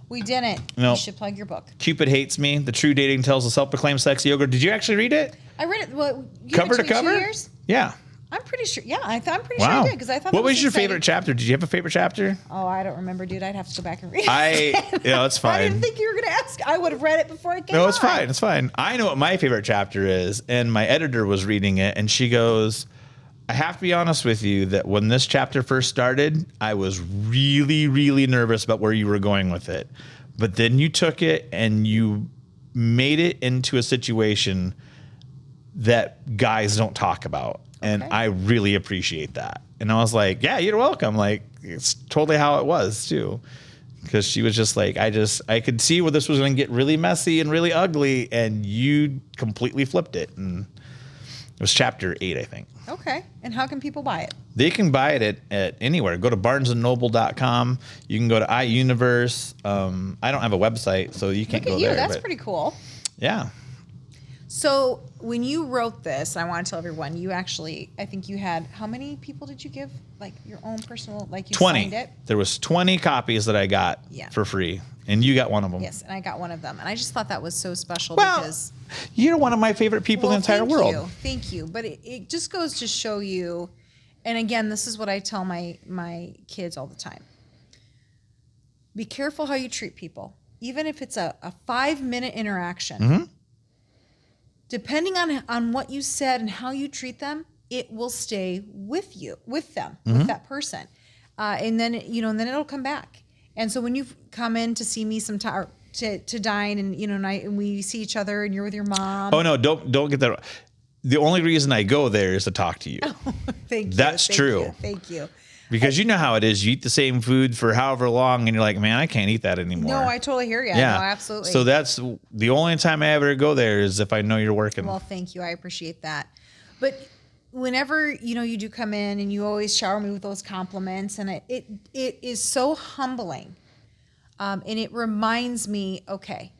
We didn't. No. You should plug your book. Cupid Hates Me, The True Dating Tales of Self-Proclaimed Sex Yoga. Did you actually read it? I read it. Well, cover to cover? 2 years? Yeah. I'm pretty sure. Yeah, I'm pretty sure I did because I thought. What was your exciting. favorite chapter? Did you have a favorite chapter? Oh, I don't remember, dude. I'd have to go back and read it. It's fine. I didn't think you were going to ask. I would have read it before I came. No, it's fine. It's fine. I know what my favorite chapter is, and my editor was reading it, and she goes, I have to be honest with you that when this chapter first started, I was really, really nervous about where you were going with it. But then you took it and you made it into a situation that guys don't talk about. And I really appreciate that. And I was like, yeah, you're welcome. Like, it's totally how it was too. Because she was just like, I could see where this was going to get really messy and really ugly. And you completely flipped it. And it was chapter 8, I think. Okay. And how can people buy it? They can buy it at anywhere. Go to barnesandnoble.com. You can go to iUniverse. I don't have a website, so you can't go there. That's pretty cool. Yeah. So when you wrote this, I want to tell everyone, I think you had, how many people did you give? Like your own personal, like you 20. signed it? There was 20 copies that I got for free, and you got one of them. Yes, and I got one of them. And I just thought that was so special because you're one of my favorite people in the entire world. Thank you. But it just goes to show you, and again, this is what I tell my kids all the time. Be careful how you treat people. Even if it's a 5-minute interaction. Mm-hmm. Depending on what you said and how you treat them, it will stay with them, with that person. And then, then it'll come back. And so when you come in to see me sometime to dine and we see each other and you're with your mom. Oh no, don't get that. The only reason I go there is to talk to you. Oh, thank you. That's true. Thank you. Because you know how it is. You eat the same food for however long, and you're like, man, I can't eat that anymore. No, I totally hear you. Yeah, no, absolutely. So that's the only time I ever go there is if I know you're working. Well, thank you. I appreciate that. But whenever, you do come in and you always shower me with those compliments, and it is so humbling. And it reminds me, okay,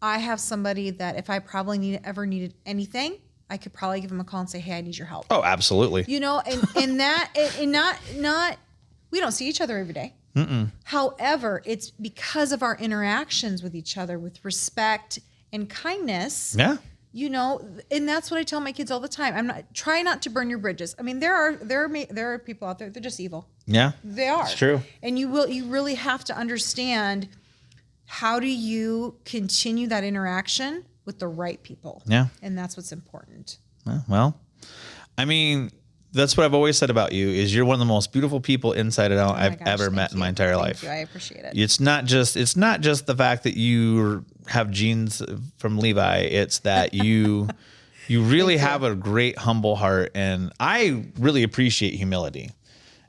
I have somebody that if I probably ever needed anything, I could probably give him a call and say, hey, I need your help. Oh, absolutely. And not, we don't see each other every day. Mm-mm. However, it's because of our interactions with each other with respect and kindness. Yeah. And that's what I tell my kids all the time. Try not to burn your bridges. I mean, there are people out there, they're just evil. Yeah. They are. It's true. And you really have to understand, how do you continue that interaction with the right people? Yeah. And that's what's important. Well, I mean, that's what I've always said about you is you're one of the most beautiful people inside and out I've ever met in my entire life. Thank you. I appreciate it. It's not just the fact that you have genes from Levi. It's that you You really have a great humble heart, and I really appreciate humility.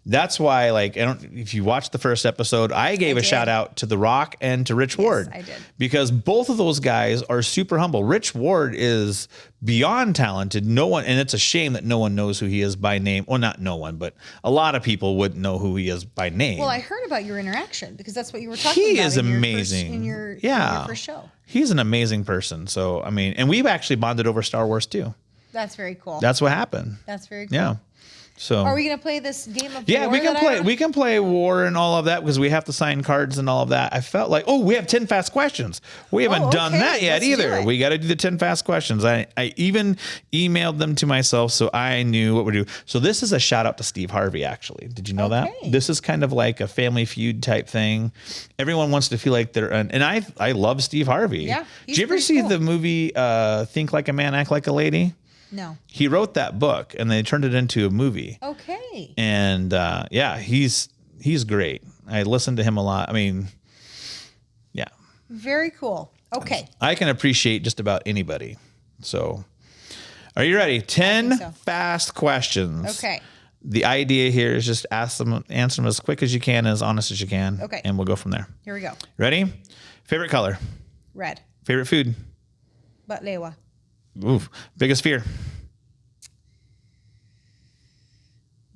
That's why, like, if you watch the first episode, I gave a shout out to The Rock and to Rich Ward. I did. Because both of those guys are super humble. Rich Ward is beyond talented. No one, and it's a shame that no one knows who he is by name. Well, not no one, but a lot of people wouldn't know who he is by name. Well, I heard about your interaction because that's what you were talking about. He is amazing. In your first show. He's an amazing person. So, I mean, and we've actually bonded over Star Wars too. That's very cool. That's what happened. That's very cool. Yeah. So are we going to play this game of yeah, war? we can play. We can play war and all of that because we have to sign cards and all of that. I felt like, we have 10 fast questions. We haven't done that yet either. We got to do the 10 fast questions. I even emailed them to myself so I knew what we're doing. So this is a shout out to Steve Harvey. Actually, did you know that? This is kind of like a Family Feud type thing. Everyone wants to feel like they're, and I love Steve Harvey. Yeah. Did you ever see the movie Think Like a Man, Act Like a Lady? No. He wrote that book and they turned it into a movie. Okay. And he's great. I listen to him a lot. I mean, yeah. Very cool. Okay. I can appreciate just about anybody. So, are you ready? 10 fast questions. Okay. The idea here is just answer them as quick as you can, as honest as you can. Okay. And we'll go from there. Here we go. Ready? Favorite color? Red. Favorite food? Batlewa. Oof. Biggest fear?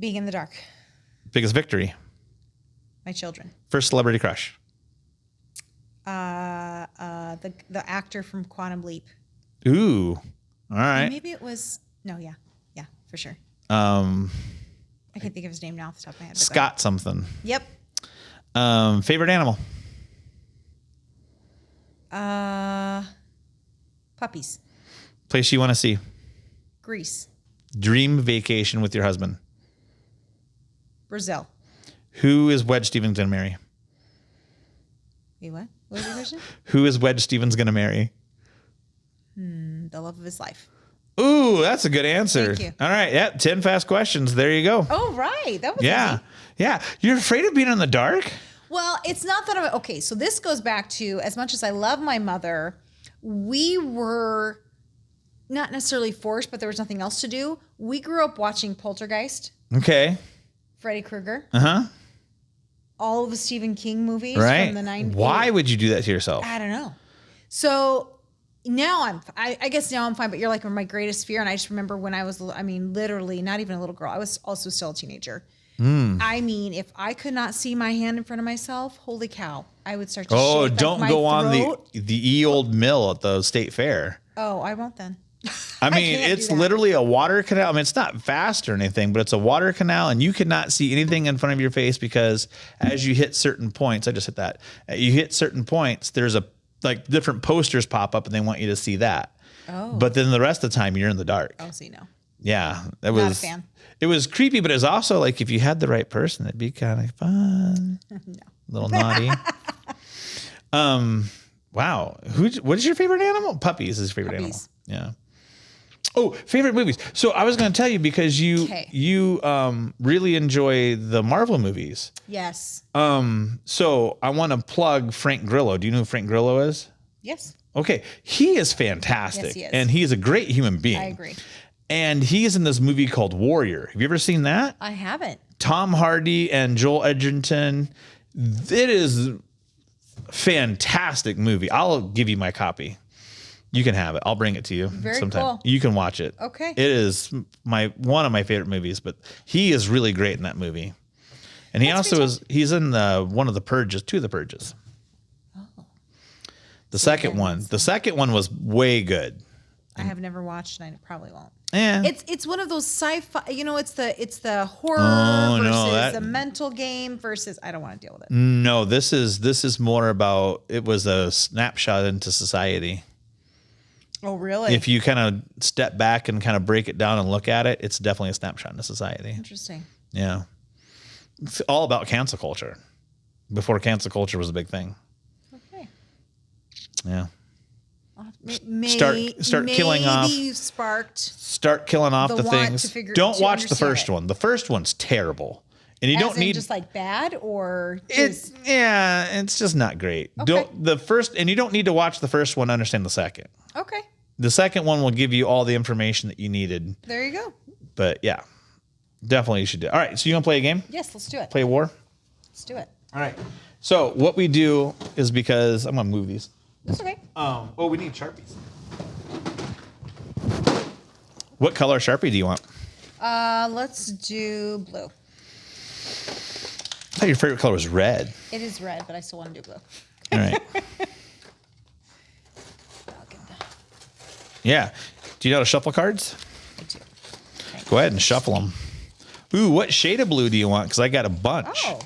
Being in the dark. Biggest victory? My children. First celebrity crush? The actor from Quantum Leap. Ooh. All right. Or maybe it was yeah, for sure. I can't think of his name now off the top of my head. Scott something. Yep. Favorite animal? Puppies. Place you want to see? Greece. Dream vacation with your husband? Brazil. Who is Wedge Stevens going to marry? Wait, what? What was your question? Who is Wedge Stevens going to marry? The love of his life. Ooh, that's a good answer. Thank you. All right. Yeah. 10 fast questions. There you go. Oh, right. That was Yeah. easy. Yeah. You're afraid of being in the dark? Well, it's not that I'm okay. So this goes back to, as much as I love my mother, we were not necessarily forced, but there was nothing else to do. We grew up watching Poltergeist, Okay. Freddy Krueger, all of the Stephen King movies Right. from the 90s. Why would you do that to yourself? I don't know. So now I guess now I'm fine, but you're like my greatest fear. And I just remember when I was, literally not even a little girl. I was also still a teenager. I mean, if I could not see my hand in front of myself, holy cow, I would start to shake. Like, don't my go on throat. the old mill at the state fair. Oh, I won't then. I mean, can't it's do that. literally a water canal. I mean, it's not fast or anything, but it's a water canal, and you cannot see anything in front of your face because as you hit certain points, I just hit that. You hit certain points, there's different posters pop up, and they want you to see that. Oh. But then the rest of the time, you're in the dark. Oh, see, no. Yeah, that Not a was. fan. It was creepy, but it was also like if you had the right person, it'd be kind of fun. No. A little naughty. Wow. What is your favorite animal? Puppies is your favorite Puppies. animal. Yeah. Oh, favorite movies. So I was going to tell you because you really enjoy the Marvel movies. Yes. So I want to plug Frank Grillo. Do you know who Frank Grillo is? Yes. Okay. He is fantastic. Yes, he is. And he is a great human being. I agree. And he is in this movie called Warrior. Have you ever seen that? I haven't. Tom Hardy and Joel Edgerton. It is a fantastic movie. I'll give you my copy. You can have it. I'll bring it to you sometime. Cool. You can watch it. Okay. It is one of my favorite movies, but he is really great in that movie. And he's in one of the Purges, two of the Purges. Oh. The second one was way good. I have never watched, and I probably won't. Yeah. It's one of those sci-fi. It's the horror versus the mental game versus. I don't want to deal with it. No, this is more about. It was a snapshot into society. Oh, really? If you kind of step back and kind of break it down and look at it, it's definitely a snapshot into society. Interesting. Yeah. It's all about cancel culture. Before cancel culture was a big thing. Okay. Yeah. Start killing off. Maybe you sparked. Start killing off the want things. to Don't to watch the understand first it. one. The first one's terrible. And you don't need just like bad or it's it's just not great. Okay. You don't need to watch the first one to understand the second. Okay. The second one will give you all the information that you needed. There you go. But yeah, definitely you should do it. All right, so you want to play a game? Yes, let's do it. Play war? Let's do it. All right. So what we do is because I'm going to move these. That's okay. Oh, we need Sharpies. What color Sharpie do you want? Let's do blue. I thought your favorite color was red. It is red, but I still want to do blue. All right. Yeah. Do you know how to shuffle cards? I do. Go ahead and shuffle them. Ooh, what shade of blue do you want? Because I got a bunch. Oh.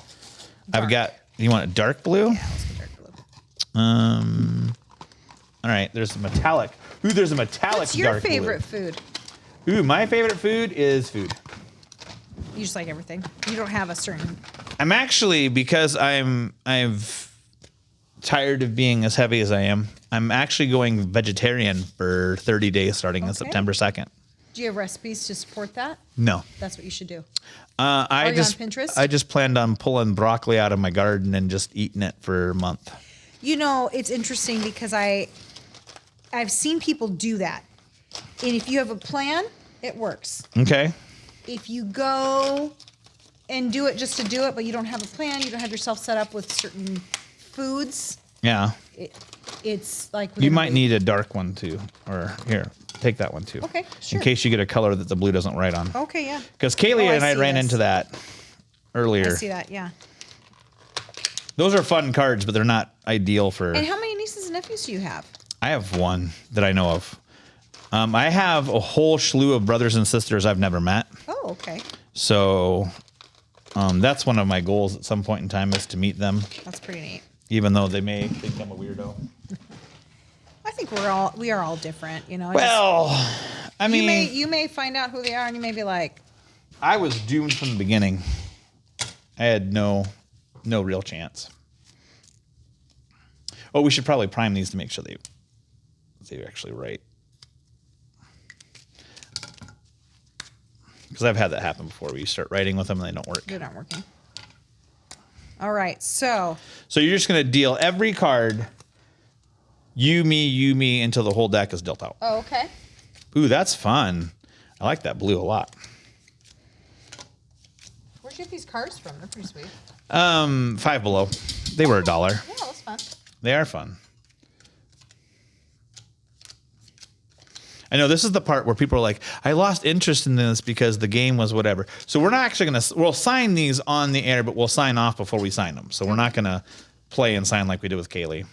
I've got. You want a dark blue? Yeah, let's go dark blue. All right. There's a metallic. Ooh, there's a metallic What's your dark favorite food? blue. Ooh, my favorite food is food. You just like everything. You don't have a certain. I'm actually, because I've tired of being as heavy as I am, I'm actually going vegetarian for 30 days starting on September 2nd. Do you have recipes to support that? No. That's what you should do. I you just on Pinterest? I just planned on pulling broccoli out of my garden and just eating it for a month. You know, it's interesting because I've seen people do that. And if you have a plan, it works. Okay. If you go and do it just to do it, but you don't have a plan, you don't have yourself set up with certain foods, Yeah. it's like You might need a dark one too. Or here, take that one too. Okay, sure. In case you get a color that the blue doesn't write on. Okay, yeah. Because Kaylee Oh, I and I see ran this. into that earlier. I see that, yeah. Those are fun cards, but they're not ideal for. And how many nieces and nephews do you have? I have one that I know of. I have a whole slew of brothers and sisters I've never met. Oh, okay. So that's one of my goals at some point in time is to meet them, That's pretty neat. even though they may think I'm a weirdo. I think we are all different, you know. Well, I mean, you may find out who they are, and you may be like, I was doomed from the beginning. I had no real chance. Oh, we should probably prime these to make sure they're actually right. Because I've had that happen before, where you start writing with them and they don't work. they're not working. All right, so So you're just going to deal every card, you, me, until the whole deck is dealt out. oh, okay. Ooh, that's fun. I like that blue a lot. Where'd you get these cards from? They're pretty sweet. Five Below. They were $1. Yeah, that's fun. They are fun. I know this is the part where people are like, I lost interest in this because the game was whatever. So we're not actually going to, we'll sign these on the air, but we'll sign off before we sign them. So we're not going to play and sign like we did with Kaylee.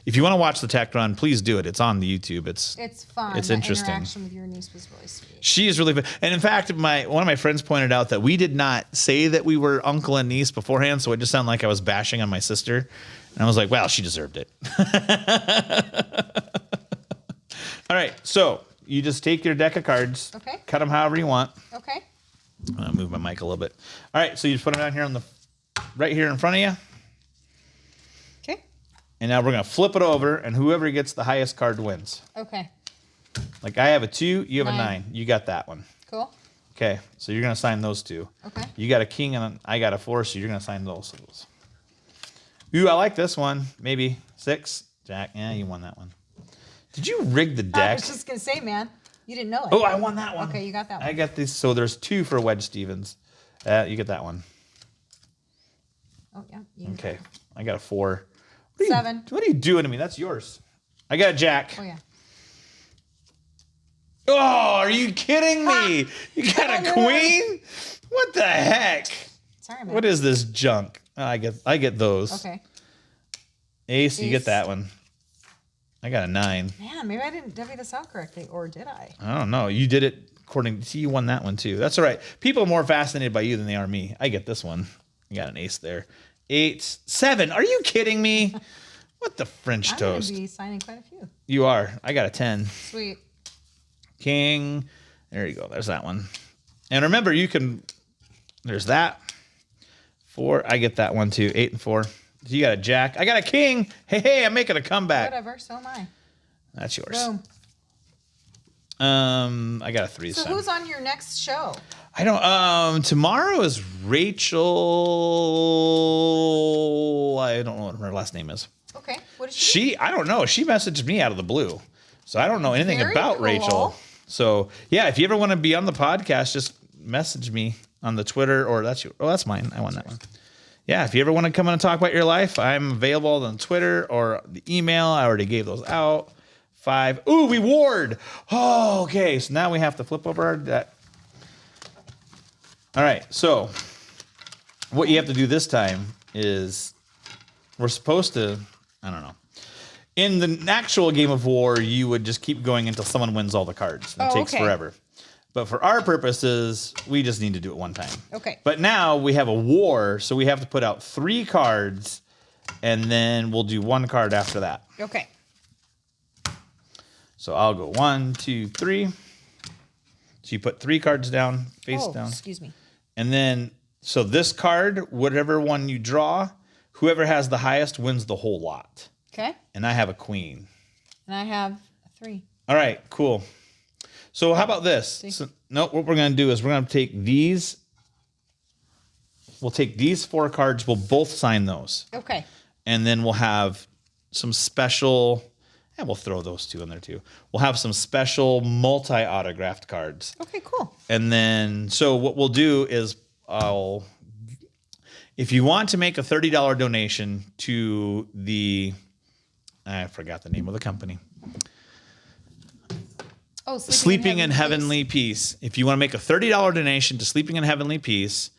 If you want to watch the tech run, please do it. It's on the YouTube. It's fun. It's The interesting. interaction with your niece was really sweet. She is really fun. And in fact, one of my friends pointed out that we did not say that we were uncle and niece beforehand. So it just sounded like I was bashing on my sister. And I was like, well, she deserved it. All right. So you just take your deck of cards. Okay. Cut them however you want. Okay. I'm going to move my mic a little bit. All right. So you just put them down here right here in front of you. Okay. And now we're going to flip it over, and whoever gets the highest card wins. Okay. Like I have a 2, you have a 9. 9. You got that one. Cool. Okay. So you're going to sign those 2. Okay. You got a king and I got a 4, so you're going to sign those. Ooh, I like this one. Maybe 6. Jack. Yeah, you won that one. Did you rig the I deck? was just gonna say, man, you didn't know it. Oh, I won that one. Okay, you got that one. I got these. So there's 2 for Wedge Stevens. You get that one. Oh yeah. You got Okay. it. I got a 4. 7. What are you doing to me? That's yours. I got a Jack. Oh yeah. Oh, are you kidding me? You got a queen? What the heck? Sorry, man. What is this junk? Oh, I get those. Okay. Ace, you get Ace. that one. I got a 9. Man, maybe I didn't divvy this out correctly, or did I? I don't know. You did it according to you won that one too. That's all right. People are more fascinated by you than they are me. I get this one. You got an ace there. 8, 7. Are you kidding me? What the French I'm toast? gonna be signing quite a few. You are. I got a 10. Sweet. King. There you go. There's that one. And remember, you can. There's that. 4. I get that one too. 8 and 4. You got a Jack. I got a king. Hey, I'm making a comeback. Whatever. So am I. That's yours. Boom. I got a 3 this So time. who's on your next show? I don't. Tomorrow is Rachel. I don't know what her last name is. Okay. What did she? I don't know. She messaged me out of the blue, So I don't know anything Very about cool. Rachel. So yeah, if you ever want to be on the podcast, just message me on the Twitter, or that's you. Oh, that's mine. I won that one. Yeah, if you ever want to come in and talk about your life, I'm available on Twitter or the email. I already gave those out. 5. Ooh, we warred. Oh, okay. So now we have to flip over our deck. All right. So what you have to do this time is we're supposed to, I don't know. In the actual game of war, you would just keep going until someone wins all the cards. It takes forever. But for our purposes, we just need to do it one time. Okay. But now we have a war, so we have to put out 3 cards, and then we'll do 1 card after that. Okay. So I'll go 1, 2, 3. So you put 3 cards down, face down. Excuse me. And then, so this card, whatever one you draw, whoever has the highest wins the whole lot. Okay. And I have a queen. And I have a 3. All right, cool. So how about this? So, no, what we're going to do is we're going to take these. We'll take these 4 cards. We'll both sign those. Okay. And then we'll have some special, and we'll throw those 2 in there too. We'll have some special multi-autographed cards. Okay, cool. And then, so what we'll do is if you want to make a $30 donation to the, I forgot the name of the company. Oh, Sleeping in Heavenly Peace. If you want to make a $30 donation to Sleeping in Heavenly Peace,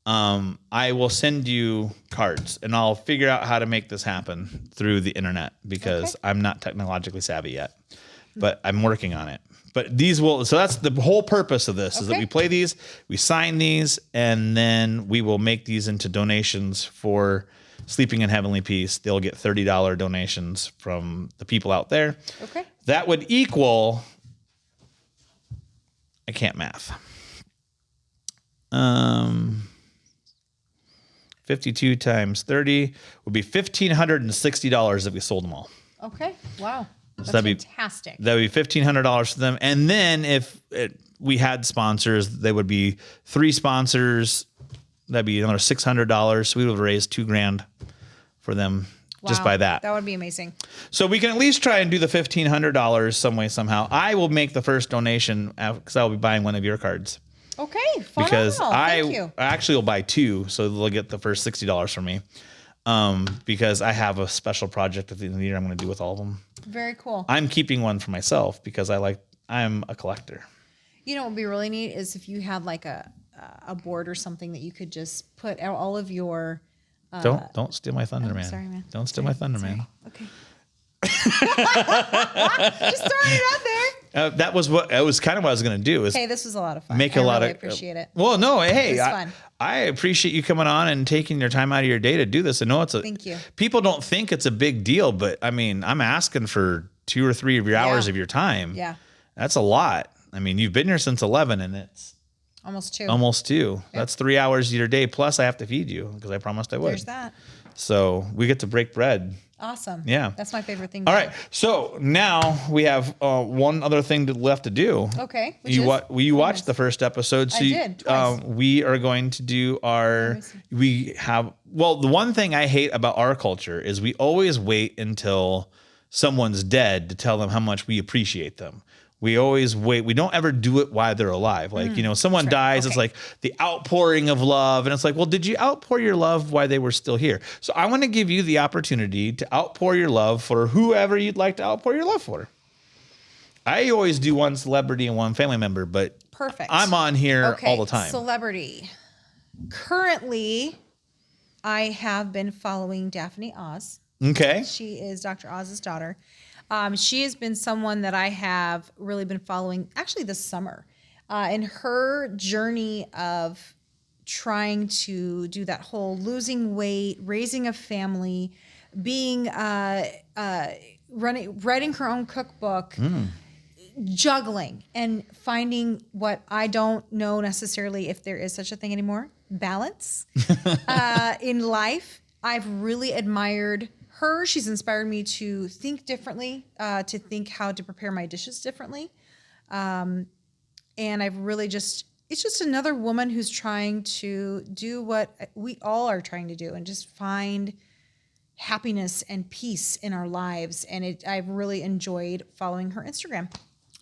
I will send you cards, and I'll figure out how to make this happen through the internet because I'm not technologically savvy yet, but I'm working on it. But these will, so that's the whole purpose of this is that we play these, we sign these, and then we will make these into donations for Sleeping in Heavenly Peace. They'll get $30 donations from the people out there. Okay. That would equal, I can't math. 52 times 30 would be $1,560 if we sold them all. Okay. Wow. That's that'd fantastic. That would be $1,500 for them. And then if we had sponsors, they would be 3 sponsors. That'd be another $600. So we would raise $2,000 for them just by that. That would be amazing. So we can at least try and do the $1,500 some way, somehow. I will make the first donation because I'll be buying one of your cards. Okay. Phenomenal. Because Thank you. I actually will buy 2, so they'll get the first $60 from me. Because I have a special project at the end of the year I'm going to do with all of them. Very cool. I'm keeping one for myself because I'm a collector. You know what would be really neat is if you had like a board or something that you could just put all of your. Don't steal my thunder, man. Sorry, man. Don't steal my thunder, man. Okay. Just throwing it out there. That was kind of what I was going to do. Is Hey, this was a lot of fun. make I a lot really of appreciate it. Well, no, hey, was fun. I appreciate you coming on and taking your time out of your day to do this. I know Thank you. People don't think it's a big deal, but I mean, I'm asking for 2 or 3 of your hours of your time. Yeah. That's a lot. I mean, you've been here since 11 and it's Almost 2. almost 2. That's 3 hours of your day. Plus I have to feed you because I promised I would. There's that. So we get to break bread. Awesome. Yeah. That's my favorite thing. All right. So now we have one other thing left to do. Okay. You watched the first episode. So I did, twice. We are going to do the one thing I hate about our culture is we always wait until someone's dead to tell them how much we appreciate them. We always wait. We don't ever do it while they're alive. Like, someone dies, it's like the outpouring of love. And it's like, well, did you outpour your love while they were still here? So I want to give you the opportunity to outpour your love for whoever you'd like to outpour your love for. I always do one celebrity and one family member, but Perfect. I'm on here all the time. Celebrity. Currently, I have been following Daphne Oz. Okay. She is Dr. Oz's daughter. She has been someone that I have really been following actually this summer in her journey of trying to do that whole losing weight, raising a family, being writing her own cookbook, juggling and finding what I don't know necessarily if there is such a thing anymore, balance in life. I've really admired her. She's inspired me to think differently, to think how to prepare my dishes differently. And I've really it's just another woman who's trying to do what we all are trying to do and just find happiness and peace in our lives. And I've really enjoyed following her Instagram.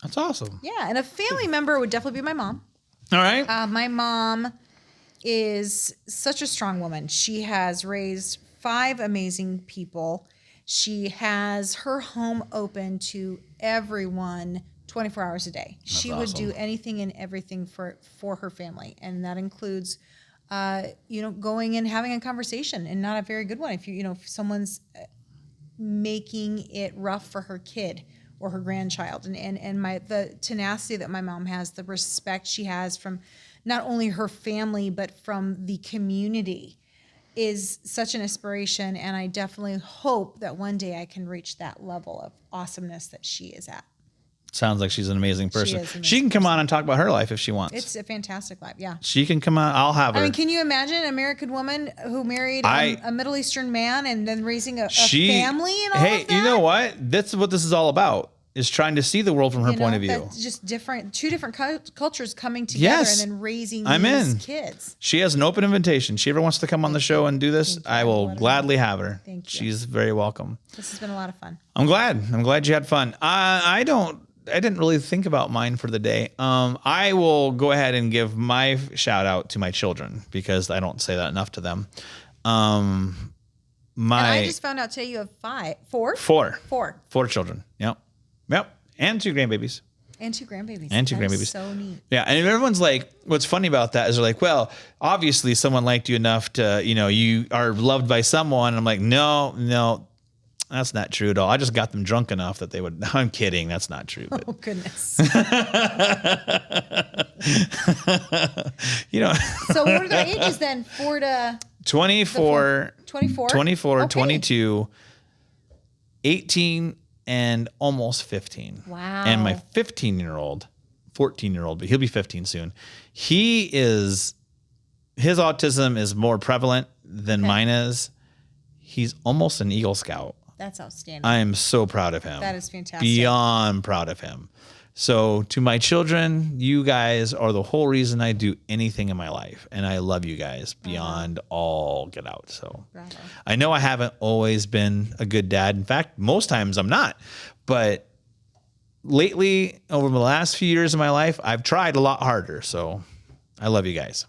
That's awesome. Yeah. And a family member would definitely be my mom. All right. My mom is such a strong woman. She has raised 5 amazing people. She has her home open to everyone 24 hours a day. She would do anything and everything for her family. And that includes, going and having a conversation, and not a very good one. If someone's making it rough for her kid or her grandchild, and the tenacity that my mom has, the respect she has from not only her family, but from the community, is such an inspiration. And I definitely hope that one day I can reach that level of awesomeness that she is at. Sounds like she's an amazing person. She is an She can come on and talk about her life if she wants. It's a fantastic life, yeah. She can come on. I'll have her. I mean, can you imagine an American woman who married a Middle Eastern man and then raising a family and all of that? Hey, you know what? That's what this is all about, is trying to see the world from her point of view. That's just two different cultures coming together and then raising these kids. She has an open invitation. If she ever wants to come on the show and do this, I will gladly have her. Thank you. She's very welcome. This has been a lot of fun. I'm glad you had fun. I didn't really think about mine for the day. I will go ahead and give my shout out to my children, because I don't say that enough to them. And I just found out today you have 4 children. Yep. And 2 grandbabies. And 2 grandbabies. That is so neat. Yeah. And everyone's like, what's funny about that is they're like, well, obviously someone liked you enough to, you are loved by someone. And I'm like, no, that's not true at all. I just got them drunk enough that they would. I'm kidding. That's not true. But. Oh, goodness. So what are their ages then? 4 to 24, 24, 22, 18, and almost 15. Wow. And my 14-year-old, but he'll be 15 soon. His autism is more prevalent than mine is. He's almost an Eagle Scout. That's outstanding. I am so proud of him. That is fantastic. Beyond proud of him. So to my children, you guys are the whole reason I do anything in my life. And I love you guys beyond all get out. So Bravo. I know I haven't always been a good dad. In fact, most times I'm not. But lately, over the last few years of my life, I've tried a lot harder. So I love you guys.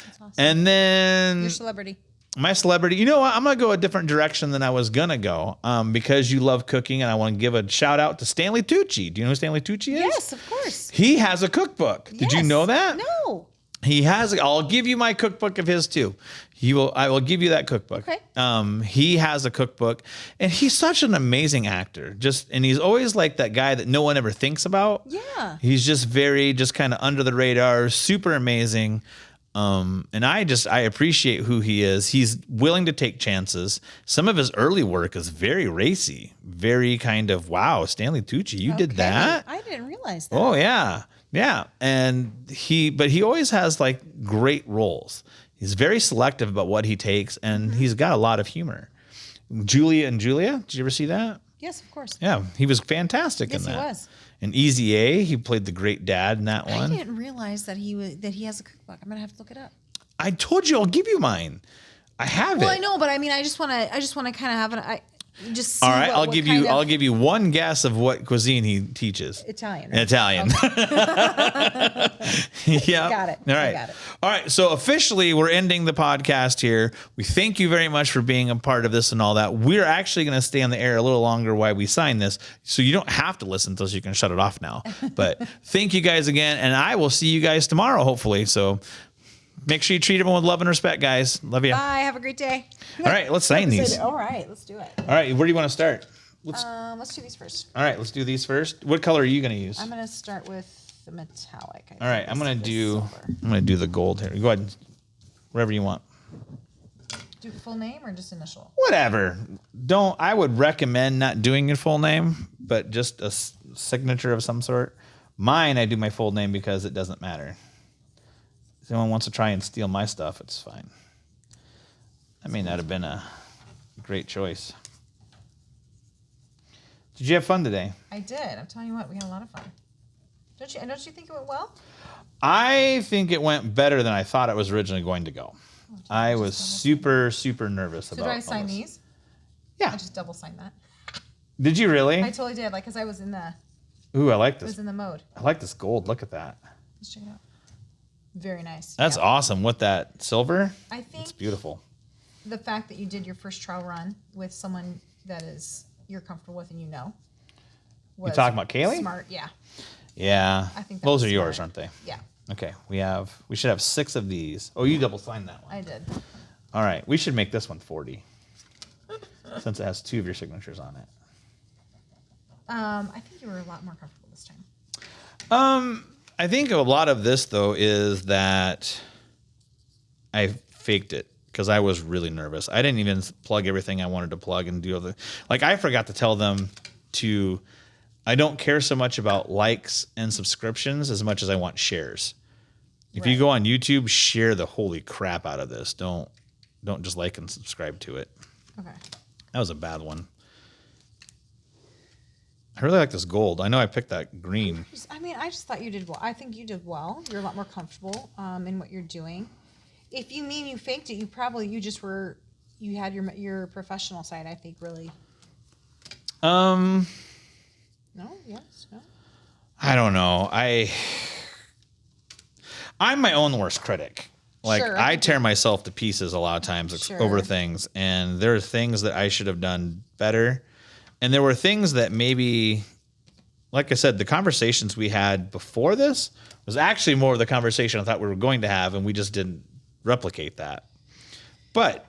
That's awesome. And then your celebrity. My celebrity, you know what? I'm going to go a different direction than I was going to go because you love cooking, and I want to give a shout out to Stanley Tucci. Do you know who Stanley Tucci is? Yes, of course. He has a cookbook. Did you know that? No. He has. I'll give you my cookbook of his too. I will give you that cookbook. Okay. He has a cookbook, and he's such an amazing actor. And he's always like that guy that no one ever thinks about. Yeah. He's just kind of under the radar, super amazing. And I appreciate who he is. He's willing to take chances. Some of his early work is very racy, very kind of, wow, Stanley Tucci, you did that? I didn't realize that. Oh yeah. Yeah. And but he always has like great roles. He's very selective about what he takes, and he's got a lot of humor. Julia and Julia, did you ever see that? Yes, of course. Yeah. He was fantastic in that. Yes, he was. And Easy A, he played the great dad in that one. I didn't realize that he has a cookbook. I'm gonna have to look it up. I told you I'll give you mine. I have it. Well, I know, but I mean, I just want to kind of have just see. All right, I'll give you one guess of what cuisine he teaches. Italian. Right? Italian. Okay. Yeah. Got it. All right. I got it. All right. So officially, we're ending the podcast here. We thank you very much for being a part of this and all that. We're actually going to stay on the air a little longer while we sign this, so you don't have to listen to us. You can shut it off now. But thank you guys again, and I will see you guys tomorrow, hopefully. So make sure you treat everyone with love and respect, guys. Love you. Bye. Have a great day. All right. Let's sign these. All right. Let's do it. All right. Where do you want to start? Let's do these first. All right. Let's do these first. What color are you going to use? I'm going to start with the metallic. All right. I'm going to do the gold here. Go ahead. Whatever you want. Do full name or just initial? Whatever. I would recommend not doing your full name, but just a signature of some sort. Mine, I do my full name because it doesn't matter. If anyone wants to try and steal my stuff, it's fine. That may not have been a great choice. Did you have fun today? I did. I'm telling you what, we had a lot of fun. Don't you think it went well? I think it went better than I thought it was originally going to go. I was super, super nervous about it. So do I sign these? Yeah. I just double signed that. Did you really? I totally did, like, because I was in the Ooh, I like this. the mode. I like this gold. Look at that. Let's check it out. Very nice. That's awesome. With that silver, I think it's beautiful. the fact that you did your first trial run with someone that you're comfortable with and You talking about Kaylee? Smart, yeah. Yeah. I think that those was are yours, smart. aren't they? Yeah, Okay. We should have 6 of these. Oh, you double signed that one. I did. All right. We should make this one 40. Since it has 2 of your signatures on it. I think you were a lot more comfortable this time. I think a lot of this though is that I faked it because I was really nervous. I didn't even plug everything I wanted to plug and do other. Like I forgot to tell them to. I don't care so much about likes and subscriptions as much as I want shares. If you go on YouTube, share the holy crap out of this. Don't just like and subscribe to it. Okay. That was a bad one. I really like this gold. I know I picked that green. I just thought you did well. I think you did well. You're a lot more comfortable in what you're doing. If you mean you faked it, you had your professional side, I think, really. No? Yes? No? I don't know. I'm my own worst critic. Like Sure, I tear myself to pieces a lot of times over things, and there are things that I should have done better. And there were things that maybe, like I said, the conversations we had before this was actually more of the conversation I thought we were going to have, and we just didn't replicate that. But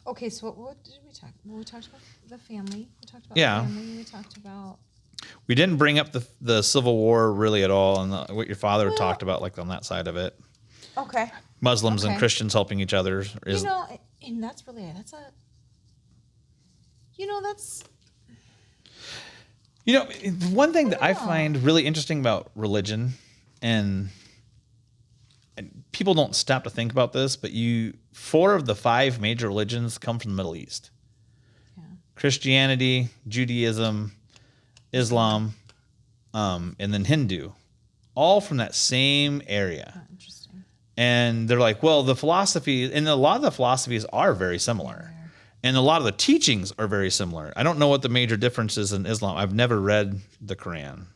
okay, so what did we talk? Well, we talked about the family. We talked about family. We talked about. We didn't bring up the Civil War really at all, and what your father talked about, like on that side of it. Okay. Muslims and Christians helping each other. And that's really that's. One thing that I find really interesting about religion, and people don't stop to think about this, but 4 of the 5 major religions come from the Middle East. Yeah. Christianity, Judaism, Islam, and then Hindu, all from that same area. Oh, interesting. And they're like, well, the philosophy, and a lot of the philosophies are very similar. Yeah. And a lot of the teachings are very similar. I don't know what the major difference is in Islam. I've never read the Quran.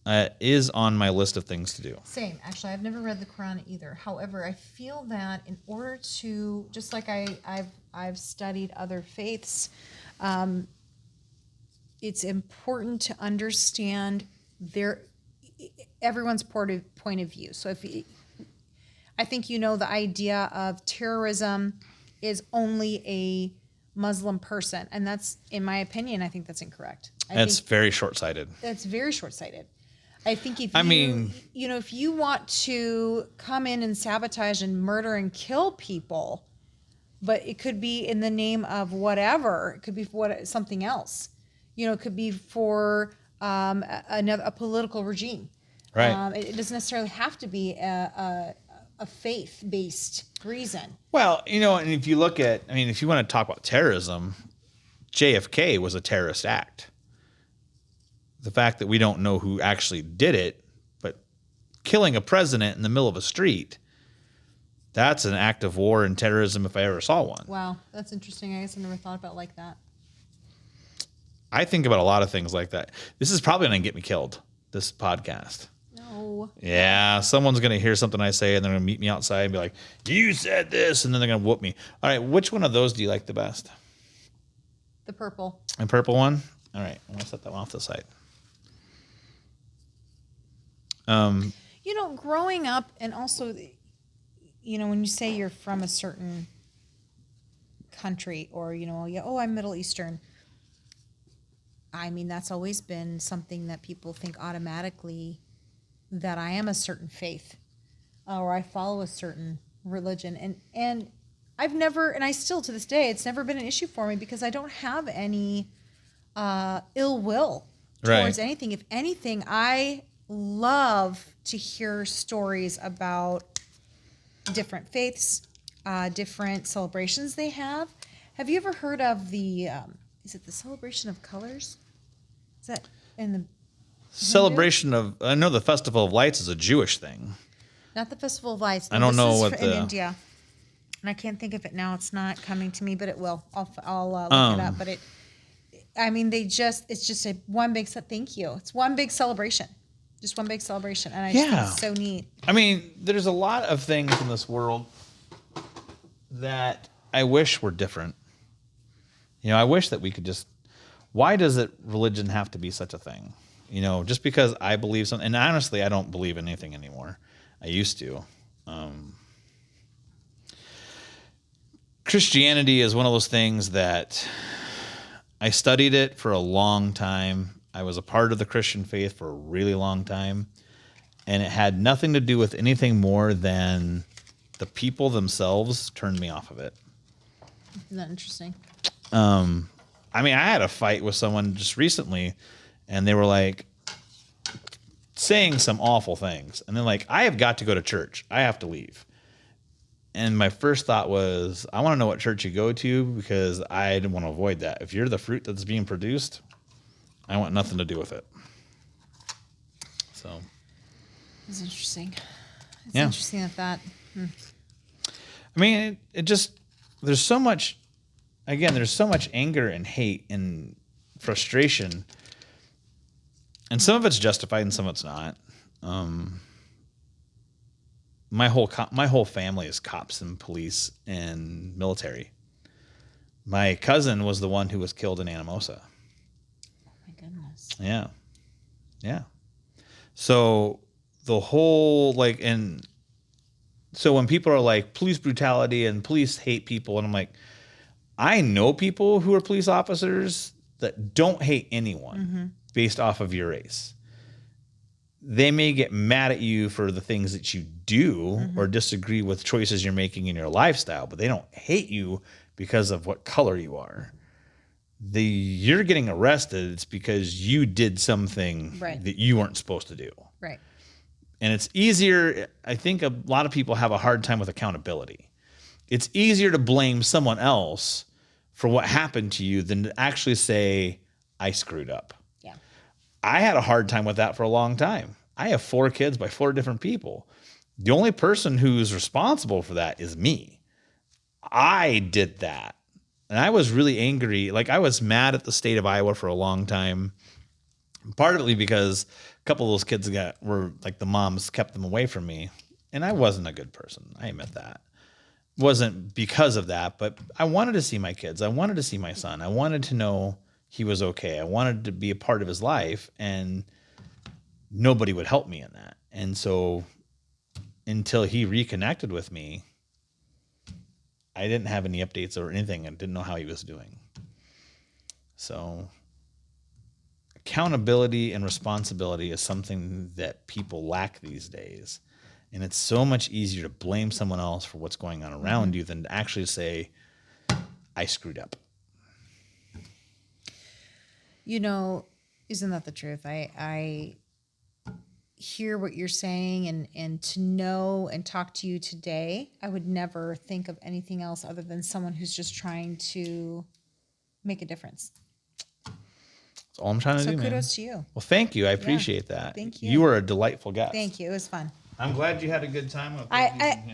It is on my list of things to do. Same. Actually, I've never read the Quran either. However, I feel that in order to, just like I've studied other faiths, it's important to understand everyone's point of view. So I think the idea of terrorism is only a Muslim person, and that's, in my opinion, I think that's incorrect. That's very short-sighted. That's very short-sighted. I think if you want to come in and sabotage and murder and kill people, but it could be in the name of whatever, it could be for something else. It could be for a political regime. Right. It doesn't necessarily have to be a faith-based reason. Well, and if you look at, if you want to talk about terrorism, JFK was a terrorist act. The fact that we don't know who actually did it, but killing a president in the middle of a street, that's an act of war and terrorism if I ever saw one. Wow, that's interesting. I guess I never thought about it like that. I think about a lot of things like that. This is probably going to get me killed, this podcast. No. Yeah, someone's going to hear something I say, and they're going to meet me outside and be like, you said this, and then they're going to whoop me. All right, which one of those do you like the best? The purple. The purple one? All right, I'm going to set that one off the side. Growing up, and also, when you say you're from a certain country, or, I'm Middle Eastern, that's always been something that people think automatically that I am a certain faith, or I follow a certain religion. And I've never, and I still to this day, it's never been an issue for me because I don't have any ill will towards anything. If anything, I love to hear stories about different faiths, different celebrations they have. Have you ever heard of is it the Celebration of Colors? Is that in the Celebration of, I know the Festival of Lights is a Jewish thing. Not the Festival of Lights. I don't know what in India. And I can't think of it now. It's not coming to me, but it will. I'll look it up. But I mean, it's just a one big, thank you. It's one big celebration. Just one big celebration. And I just think it's so neat. I mean, there's a lot of things in this world that I wish were different. You know, I wish that we could just, why does religion have to be such a thing? You know, just because I believe something, and honestly, I don't believe in anything anymore. I used to. Christianity is one of those things that I studied it for a long time. I was a part of the Christian faith for a really long time, and it had nothing to do with anything more than the people themselves turned me off of it. Isn't that interesting? I mean, I had a fight with someone just recently, and they were like saying some awful things. And then like, I have got to go to church. I have to leave. And my first thought was, I want to know what church you go to because I didn't want to avoid that. If you're the fruit that's being produced, I want nothing to do with it. So. It's interesting. It's interesting that. I mean, it just, there's so much anger and hate and frustration. And some of it's justified and some of it's not. My whole family is cops and police and military. My cousin was the one who was killed in Anamosa. Oh my goodness. Yeah. Yeah. So the whole so when people are like police brutality and police hate people, and I'm like, I know people who are police officers that don't hate anyone based off of your race. They may get mad at you for the things that you do or disagree with choices you're making in your lifestyle, but they don't hate you because of what color you are. You're getting arrested, it's because you did something that you weren't supposed to do. Right. And it's easier. I think a lot of people have a hard time with accountability. It's easier to blame someone else for what happened to you than to actually say, I screwed up. Yeah. I had a hard time with that for a long time. I have 4 kids by 4 different people. The only person who's responsible for that is me. I did that. And I was really angry. Like, I was mad at the state of Iowa for a long time. Partly because a couple of those kids were like, the moms kept them away from me. And I wasn't a good person. I admit that. It wasn't because of that, but I wanted to see my kids. I wanted to see my son. I wanted to know he was okay. I wanted to be a part of his life, and nobody would help me in that. And so until he reconnected with me, I didn't have any updates or anything and didn't know how he was doing. So accountability and responsibility is something that people lack these days. And it's so much easier to blame someone else for what's going on around you than to actually say, I screwed up. You know, isn't that the truth? I hear what you're saying, and to know and talk to you today, I would never think of anything else other than someone who's just trying to make a difference. That's all I'm trying to do, man. So kudos to you. Well, thank you. I appreciate that. Thank you. You were a delightful guest. Thank you. It was fun. I'm glad you had a good time.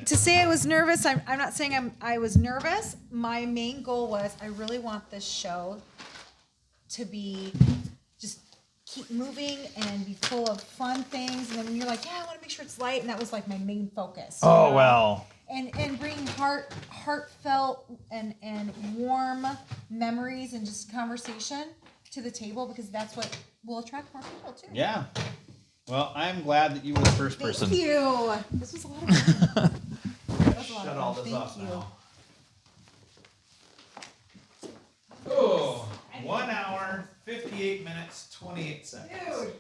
To say I was nervous, I'm not saying I was nervous. My main goal was I really want this show to be just keep moving and be full of fun things. And then when you're like, yeah, I want to make sure it's light, and that was like my main focus. Oh, well. And bring heartfelt and warm memories and just conversation to the table, because that's what will attract more people too. Yeah. Well, I'm glad that you were the first person. Thank you. This was a lot of fun. Shut all this off Thank you. now. Oh, 1 hour, 58 minutes, 28 seconds. Dude.